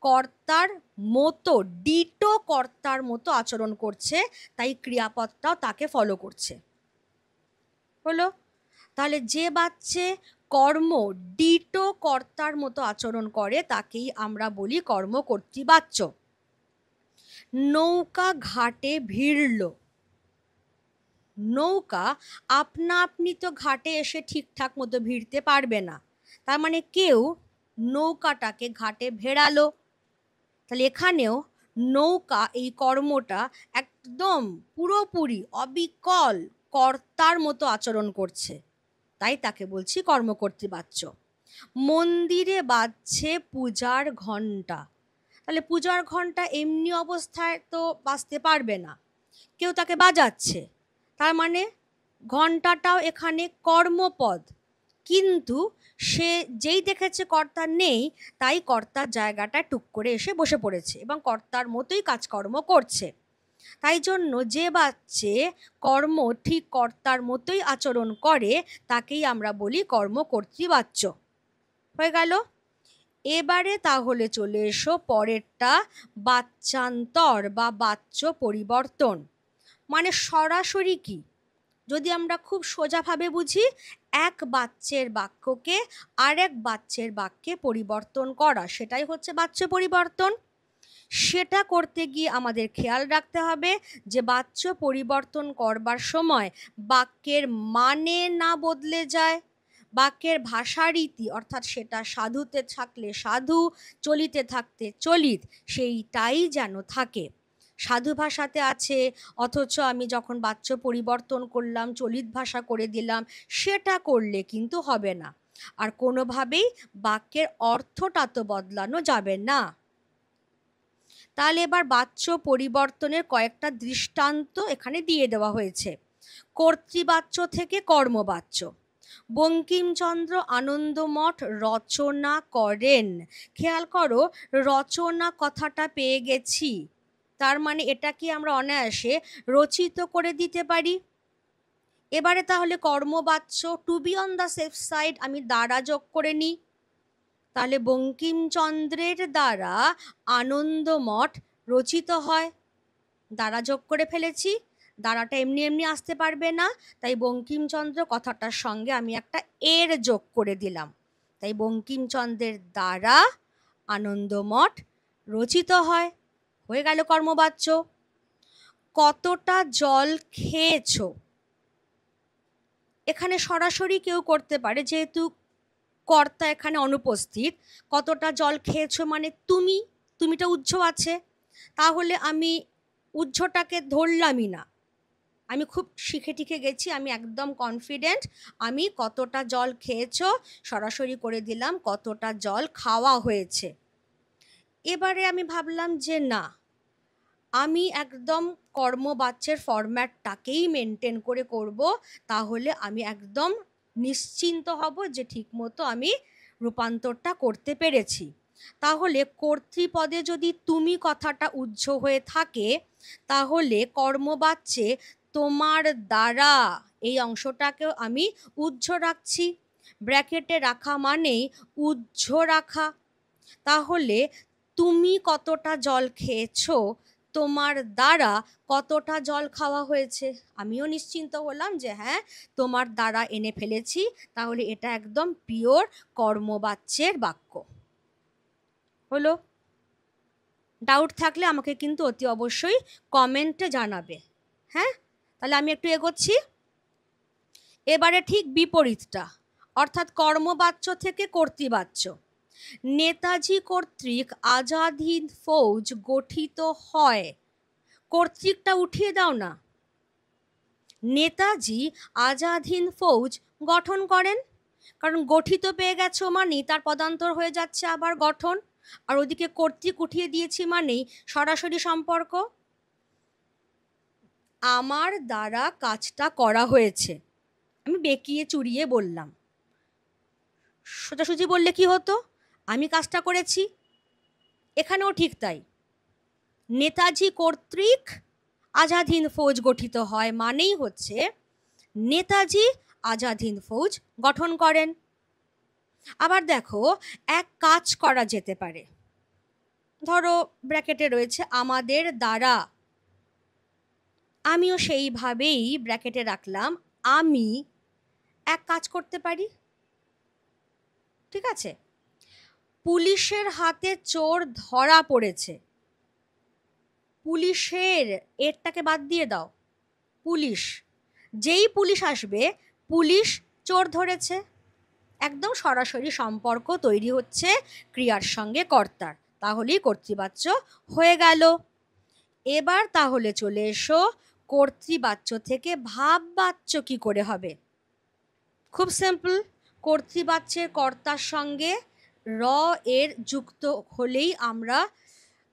কর্তার মতো, ডিটো কর্তার মতো আচরণ করছে, তাই ক্রিয়াপদটাও তাকে ফলো করছে। হলো? তাহলে যে বাচ্চে কর্ম ডিটো কর্তার মতো আচরণ করে তাকেই আমরা বলি কর্মকর্তৃবাচ্য। নৌকা ঘাটে ভিড়ল, নৌকা আপনা আপনি তো ঘাটে এসে ঠিকঠাক মতো ভিড়তে পারবে না, তার মানে কেউ নৌকাটাকে ঘাটে ভেড়ালো। তাহলে এখানেও নৌকা এই কর্মটা একদম পুরোপুরি অবিকল কর্তার মতো আচরণ করছে, তাই তাকে বলছি কর্মকর্তৃবাচ্য। মন্দিরে বাজছে পূজার ঘণ্টা, তাহলে পূজার ঘণ্টা এমনি অবস্থায় তো বাজতে পারবে না, কেউ তাকে বাজাচ্ছে, তার মানে ঘণ্টাটাও এখানে কর্মপদ। কিন্তু সে যেই দেখেছে কর্তা নেই, তাই কর্তার জায়গাটা টুক করে এসে বসে পড়েছে এবং কর্তার মতোই কাজকর্ম করছে। তাই জন্য যে বাচ্চে কর্ম ঠিক কর্তার মতোই আচরণ করে তাকেই আমরা বলি কর্মকর্তৃবাচ্য। হয়ে গেল? এবারে তাহলে চলে এসো পরেরটা, বাচ্চান্তর বা বাচ্য পরিবর্তন। মানে সরাসরি কি? যদি আমরা খুব সোজাভাবে বুঝি, এক বাচ্চের বাক্যকে আরেক বাচ্চের বাক্যে পরিবর্তন করা, সেটাই হচ্ছে বাচ্য পরিবর্তন। সেটা করতে গিয়ে আমাদের খেয়াল রাখতে হবে যে বাচ্য পরিবর্তন করবার সময় বাক্যের মানে না বদলে যায়, বাক্যের ভাষারীতি, অর্থাৎ সেটা সাধুতে থাকলে সাধু, চলিতে থাকতে চলিত, সেইটাই যেন থাকে। সাধু ভাষাতে আছে, অথচ আমি যখন বাচ্য পরিবর্তন করলাম চলিত ভাষা করে দিলাম, সেটা করলে কিন্তু হবে না। আর কোনোভাবেই বাক্যের অর্থটা তো বদলানো যাবে না। তাহলে এবার বাচ্য পরিবর্তনের কয়েকটা দৃষ্টান্ত এখানে দিয়ে দেওয়া হয়েছে। কর্তৃবাচ্য থেকে কর্মবাচ্য। বঙ্কিমচন্দ্র আনন্দমঠ রচনা করেন। খেয়াল করো, রচনা কথাটা পেয়ে গেছি, তার মানে এটা কি আমরা অনায়াসে রচিত করে দিতে পারি। এবারে তাহলে কর্মবাচ্য, to be on the safe side আমি দ্বারা যোগ করে নিই। তাহলে বঙ্কিমচন্দ্রের দ্বারা আনন্দমঠ রচিত হয়, দ্বারা যোগ করে ফেলেছি, দ্বারাটা এমনি এমনি আসতে পারবে না, তাই বঙ্কিমচন্দ্র কথাটার সঙ্গে আমি একটা এর যোগ করে দিলাম, তাই বঙ্কিমচন্দ্রের দ্বারা আনন্দমঠ রচিত হয়। হয়ে গেল কর্মবাচ্য। কতটা জল খেয়েছো, এখানে সরাসরি কেউ করতে পারে, যেহেতু কর্তা এখানে অনুপস্থিত। কতটা জল খেয়েছো মানে তুমি, তুমিটা উহ্য আছে, তাহলে আমি উহ্যটাকে ধরলামই না, আমি খুব শিখে টিখে গেছি, আমি একদম কনফিডেন্ট, আমি কতটা জল খেয়েছো সরাসরি করে দিলাম কতটা জল খাওয়া হয়েছে। এবারে আমি ভাবলাম যে না, আমি একদম কর্মবাচ্যের ফরম্যাটটাকেই মেনটেন করে করব, তাহলে আমি একদম নিশ্চিন্ত হব যে ঠিকমতো আমি রূপান্তরটা করতে পেরেছি। তাহলে কর্তৃপদে যদি তুমি কথাটা উহ্য হয়ে থাকে, তাহলে কর্মবাচ্যে তোমার দ্বারা এই অংশটাকেও আমি উহ্য রাখছি, ব্র্যাকেটে রাখা মানেই উহ্য রাখা। তাহলে তুমি কতটা জল খেয়েছো, তোমার দ্বারা কতটা জল খাওয়া হয়েছে। আমিও নিশ্চিন্ত হলাম যে হ্যাঁ, তোমার দ্বারা এনে ফেলেছি, তাহলে এটা একদম পিওর কর্মবাচ্যের বাক্য হলো। ডাউট থাকলে আমাকে কিন্তু অতি অবশ্যই কমেন্টে জানাবে। হ্যাঁ, তাহলে আমি একটু এগোচ্ছি। এবারে ঠিক বিপরীতটা, অর্থাৎ কর্মবাচ্য থেকে কর্তৃবাচ্য। নেতাজি কর্তৃক আজাদ হিন্দ ফৌজ গঠিত হয়। কর্তৃকটা উঠিয়ে দাও না। নেতাজি আজাদ হিন্দ ফৌজ গঠন করেন, কারণ গঠিত পেয়ে গেছো মানেই তার পদান্তর হয়ে যাচ্ছে আবার গঠন, আর ওদিকে কর্তৃক উঠিয়ে দিয়েছি মানেই সরাসরি সম্পর্ক। আমার দ্বারা কাজটা করা হয়েছে, আমি বেঁকিয়ে চুরিয়ে বললাম। সোজাসুজি বললে কি হতো, আমি কাজটা করেছি। এখানেও ঠিক তাই, নেতাজি কর্তৃক আজাদ হিন্দ ফৌজ গঠিত হয় মানেই হচ্ছে নেতাজি আজাদ হিন্দ ফৌজ গঠন করেন। আবার দেখো, এক কাজ করা যেতে পারে, ধরো ব্র্যাকেটে রয়েছে আমাদের দ্বারা, আমিও সেইভাবেই ব্র্যাকেটে রাখলাম, আমি এক কাজ করতে পারি। ঠিক আছে, পুলিশের হাতে চোর ধরা পড়েছে। পুলিশের এরটাকে বাদ দিয়ে দাও, পুলিশ, যেই পুলিশ আসবে পুলিশ চোর ধরেছে, একদম সরাসরি সম্পর্ক তৈরি হচ্ছে ক্রিয়ার সঙ্গে কর্তার, তাহলেই কর্তৃবাচ্য হয়ে গেল। এবার তাহলে চলে এসো কর্তৃবাচ্য থেকে ভাববাচ্য কি করে হবে। খুব সিম্পল, কর্তৃবাচ্যের কর্তার সঙ্গে র এর যুক্ত হলেই আমরা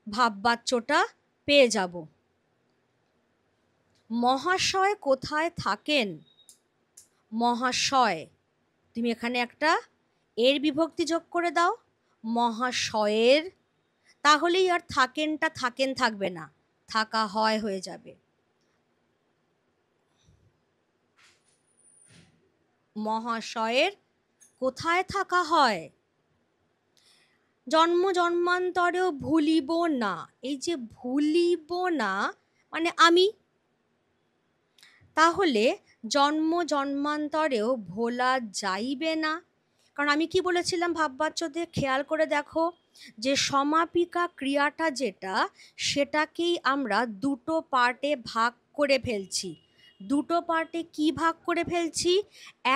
ভাববাচ্যটা পেয়ে যাব। মহাশয় কোথায় থাকেন? মহাশয়, তুমি এখানে একটা এর বিভক্তি যোগ করে দাও, মহাশয়ের, তাহলেই আর থাকেনটা থাকেন থাকবে না, থাকা হয় হয়ে যাবে। মহাশয়ের কোথায় থাকা হয়? জন্ম জন্মান্তরেও ভুলিব না, এই যে ভুলিব না মানে আমি, তাহলে জন্ম জন্মান্তরেও ভোলা যাইবে না, কারণ আমি কি বলেছিলাম ভাববাচ্যতে, খেয়াল করে দেখো যে সমাপিকা ক্রিয়াটা যেটা, সেটাকেই আমরা দুটো পার্টে ভাগ করে ফেলছি। দুটো পার্টে কি ভাগ করে ফেলছি?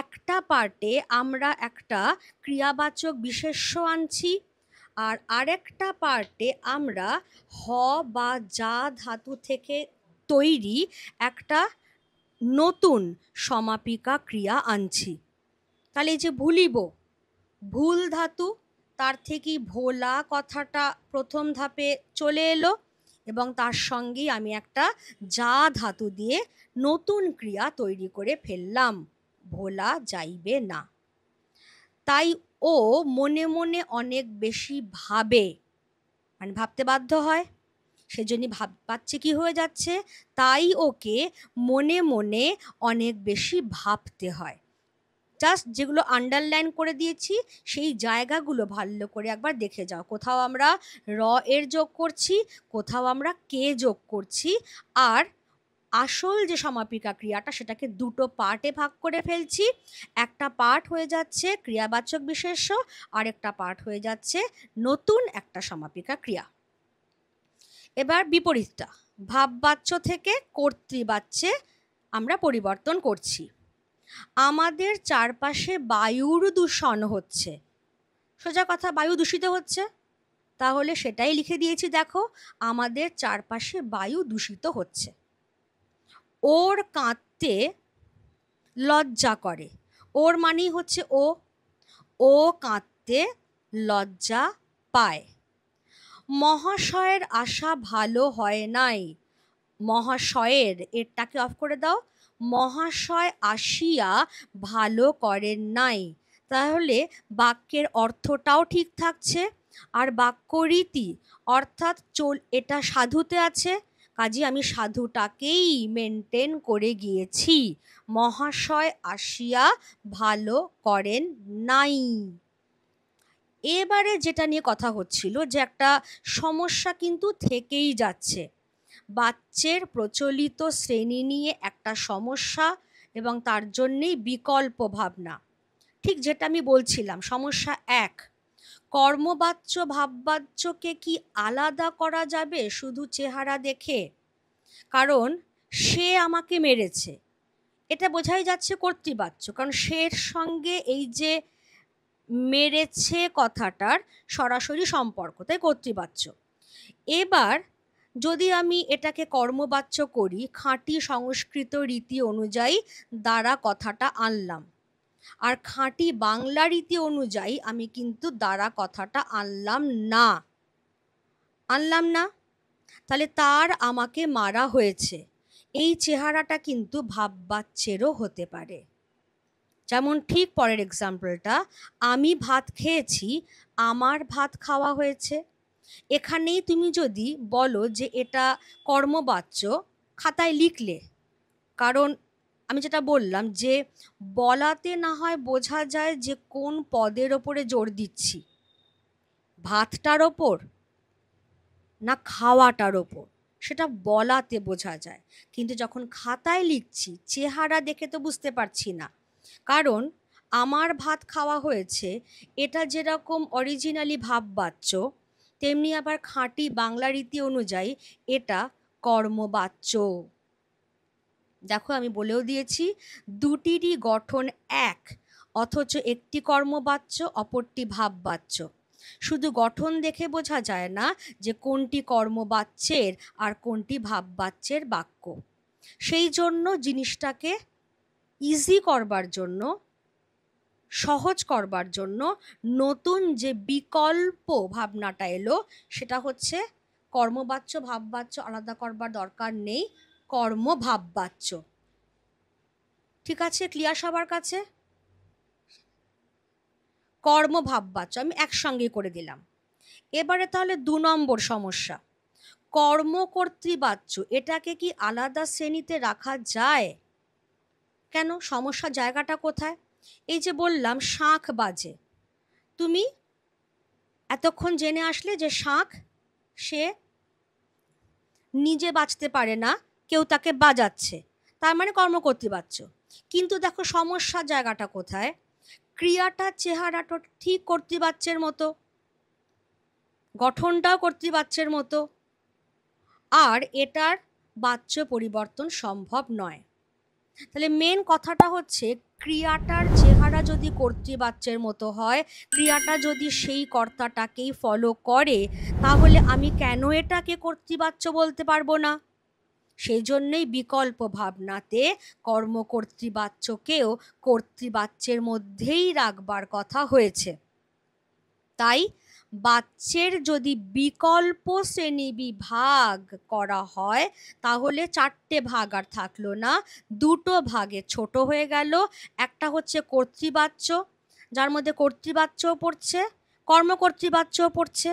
একটা পার্টে আমরা একটা ক্রিয়াবাচক বিশেষ্য আনছি, আর আরেকটা পার্টে আমরা হ বা যা ধাতু থেকে তৈরি একটা নতুন সমাপিকা ক্রিয়া আনছি। তাহলে এই যে ভুলিব, ভুল ধাতু, তার থেকেই ভোলা কথাটা প্রথম ধাপে চলে এলো, এবং তার সঙ্গেই আমি একটা যা ধাতু দিয়ে নতুন ক্রিয়া তৈরি করে ফেললাম, ভোলা যাইবে না। তাই ও মনে মনে অনেক বেশি ভাবে, মানে ভাবতে বাধ্য হয়, সেজন্যই ভাববাচ্যে কি হয়ে যাচ্ছে, তাই ওকে মনে মনে অনেক বেশি ভাবতে হয়। জাস্ট যেগুলো আন্ডারলাইন করে দিয়েছি সেই জায়গাগুলো ভালো করে একবার দেখে যাও, কোথাও আমরা র এর যোগ করছি, কোথাও আমরা কে যোগ করছি, আর আসল যে সমাপিকা ক্রিয়াটা সেটাকে দুটো পার্টে ভাগ করে ফেলছি। একটা পার্ট হয়ে যাচ্ছে ক্রিয়াবাচক বিশেষ্য, আর একটা পার্ট হয়ে যাচ্ছে নতুন একটা সমাপিকা ক্রিয়া। এবার বিপরীতটা, ভাববাচ্য থেকে কর্তৃবাচ্যে আমরা পরিবর্তন করছি। আমাদের চারপাশে বায়ুর দূষণ হচ্ছে, সোজা কথা বায়ু দূষিত হচ্ছে, তাহলে সেটাই লিখে দিয়েছি, দেখো আমাদের চারপাশে বায়ু দূষিত হচ্ছে। ওর কাঁদতে লজ্জা করে, ওর মানেই হচ্ছে ও কাঁদতে লজ্জা পায়। মহাশয়ের আশা ভালো হয় নাই, মহাশয়ের এরটাকে অফ করে দাও, মহাশয় আসিয়া ভালো করেন নাই, তাহলে বাক্যের অর্থটাও ঠিক থাকছে, আর বাক্য রীতি অর্থাৎ এটা সাধুতে আছে, কাজে আমি সাধুটাকেই মেনটেন করে গিয়েছি, মহাশয় আসিয়া ভালো করেন নাই। এবারে যেটা নিয়ে কথা হচ্ছিল যে একটা সমস্যা কিন্তু থেকেই যাচ্ছে, বাচ্চের প্রচলিত শ্রেণী নিয়ে একটা সমস্যা এবং তার জন্যেই বিকল্প ভাবনা। ঠিক যেটা আমি বলছিলাম, সমস্যা 1, কর্মবাচ্য ভাববাচ্যকে কি আলাদা করা যাবে শুধু চেহারা দেখে? কারণ সে আমাকে মেরেছে, এটা বোঝাই যাচ্ছে কর্তৃবাচ্য, কারণ সের সঙ্গে এই যে মেরেছে কথাটার সরাসরি সম্পর্ক, তাই কর্তৃবাচ্য। এবার যদি আমি এটাকে কর্মবাচ্য করি, খাঁটি সংস্কৃত রীতি অনুযায়ী দ্বারা কথাটা আনলাম, আর খাঁটি বাংলা রীতি অনুযায়ী আমি কিন্তু দ্বারা কথাটা আনলাম না। তাহলে তার আমাকে মারা হয়েছে, এই চেহারাটা কিন্তু ভাববাচ্যেরও হতে পারে। যেমন ঠিক পরের এক্সাম্পলটা, আমি ভাত খেয়েছি, আমার ভাত খাওয়া হয়েছে। এখানেই তুমি যদি বলো যে এটা কর্মবাচ্য, খাতায় লিখলে, কারণ আমি যেটা বললাম যে বলাতে না হয় বোঝা যায় যে কোন পদের ওপরে জোর দিচ্ছি, ভাতটার ওপর না খাওয়াটার ওপর, সেটা বলাতে বোঝা যায়। কিন্তু যখন খাতায় লিখছি, চেহারা দেখে তো বুঝতে পারছি না। কারণ আমার ভাত খাওয়া হয়েছে এটা যেরকম অরিজিনালি ভাববাচ্য, তেমনি আবার খাঁটি বাংলা রীতি অনুযায়ী এটা কর্মবাচ্য। দেখো আমি বলেও দিয়েছি, দুটিরই গঠন এক, অথচ একটি কর্মবাচ্য অপরটি ভাববাচ্য। শুধু গঠন দেখে বোঝা যায় না যে কোনটি কর্মবাচ্যের আর কোনটি ভাববাচ্যের বাক্য। সেই জন্য জিনিসটাকে ইজি করবার জন্য, সহজ করবার জন্য নতুন যে বিকল্প ভাবনাটা এলো, সেটা হচ্ছে কর্মবাচ্য ভাববাচ্য আলাদা করবার দরকার নেই, কর্মভাববাচ্য। ঠিক আছে, ক্লিয়ার সবার কাছে? কর্মভাববাচ্য আমি একসঙ্গে করে দিলাম। এবারে তাহলে 2 নম্বর সমস্যা, কর্মকর্তৃবাচ্য, এটাকে কি আলাদা শ্রেণীতে রাখা যায়? কেন? সমস্যা জায়গাটা কোথায়? এই যে বললাম শাঁখ বাজে, তুমি এতক্ষণ জেনে আসলে যে শাঁখ সে নিজে বাজতে পারে না, কেউ তাকে বাজাচ্ছে, তার মানে কর্মকর্তৃবাচ্য। কিন্তু দেখো সমস্যা জায়গাটা কোথায়, ক্রিয়াটার চেহারাটা ঠিক কর্তৃবাচ্যের মতো, গঠনটাও কর্তৃবাচ্যের মতো, আর এটার বাচ্য পরিবর্তন সম্ভব নয়। তাহলে মেন কথাটা হচ্ছে, ক্রিয়াটার চেহারা যদি কর্তৃবাচ্যের মতো হয়, ক্রিয়াটা যদি সেই কর্তাটাকেই ফলো করে, তাহলে আমি কেন এটাকে কর্তৃবাচ্য বলতে পারবো না? সেই জন্যই বিকল্প ভাবনাতে কর্মকর্তৃবাচ্যকেও কর্তৃবাচ্যের মধ্যেই রাখবার কথা হয়েছে। তাই বাচ্যের যদি বিকল্প শ্রেণী বিভাগ করা হয়, তাহলে 4টে ভাগ আর থাকলো না, 2টো ভাগে ছোট হয়ে গেল। একটা হচ্ছে কর্তৃবাচ্য, যার মধ্যে কর্তৃবাচ্যও পড়ছে, কর্মকর্তৃবাচ্যও পড়ছে,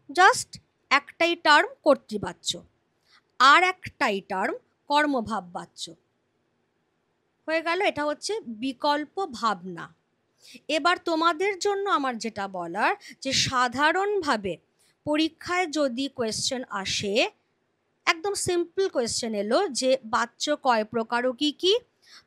জাস্ট একটাই টার্ম কর্তৃবাচ্য, আর একটাই টার্ম কর্মভাববাচ্য হয়ে গেল। এটা হচ্ছে বিকল্প ভাবনা। এবার তোমাদের জন্য আমার যেটা বলার, যে সাধারণভাবে পরীক্ষায় যদি কোয়েশ্চেন আসে, একদম সিম্পল কোয়েশ্চেন এলো যে বাচ্য কয় প্রকার ও কি কি,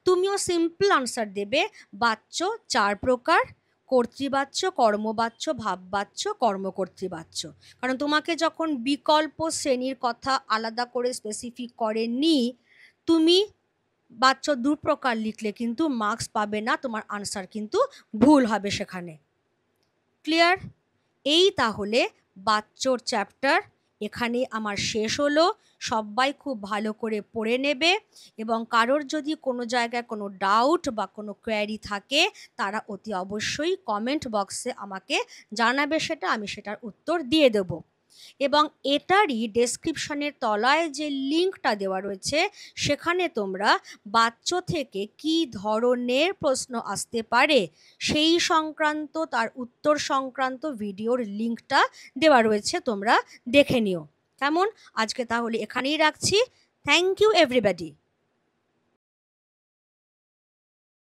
তুমিও সিম্পল আনসার দেবে, বাচ্য 4 প্রকার, কর্তৃবাচ্য, কর্মবাচ্য, ভাববাচ্য, কর্মকর্তৃবাচ্য। কারণ তোমাকে যখন বিকল্প শ্রেণীর কথা আলাদা করে স্পেসিফিক করেনি, তুমি বাচ্য 2 প্রকার লিখলে কিন্তু মার্কস পাবে না, তোমার আনসার কিন্তু ভুল হবে সেখানে। ক্লিয়ার? এই তাহলে বাচ্চর চ্যাপ্টার এখানে আমার শেষ হলো। সবাই খুব ভালো করে পড়ে নেবে, এবং কারোর যদি কোনো জায়গায় কোনো ডাউট বা কোনো কোয়ারি থাকে, তারা অতি অবশ্যই কমেন্ট বক্সে আমাকে জানাবে, সেটা আমি সেটার উত্তর দিয়ে দেব। এবং এটারই ডেসক্রিপশনের তলায় যে লিঙ্কটা দেওয়া রয়েছে, সেখানে তোমরা বাচ্চ থেকে কি ধরনের প্রশ্ন আসতে পারে সেই সংক্রান্ত, তার উত্তর সংক্রান্ত ভিডিওর লিঙ্কটা দেওয়া রয়েছে, তোমরা দেখে নিও। কেমন? আজকে তাহলে এখানেই রাখছি। Thank you everybody.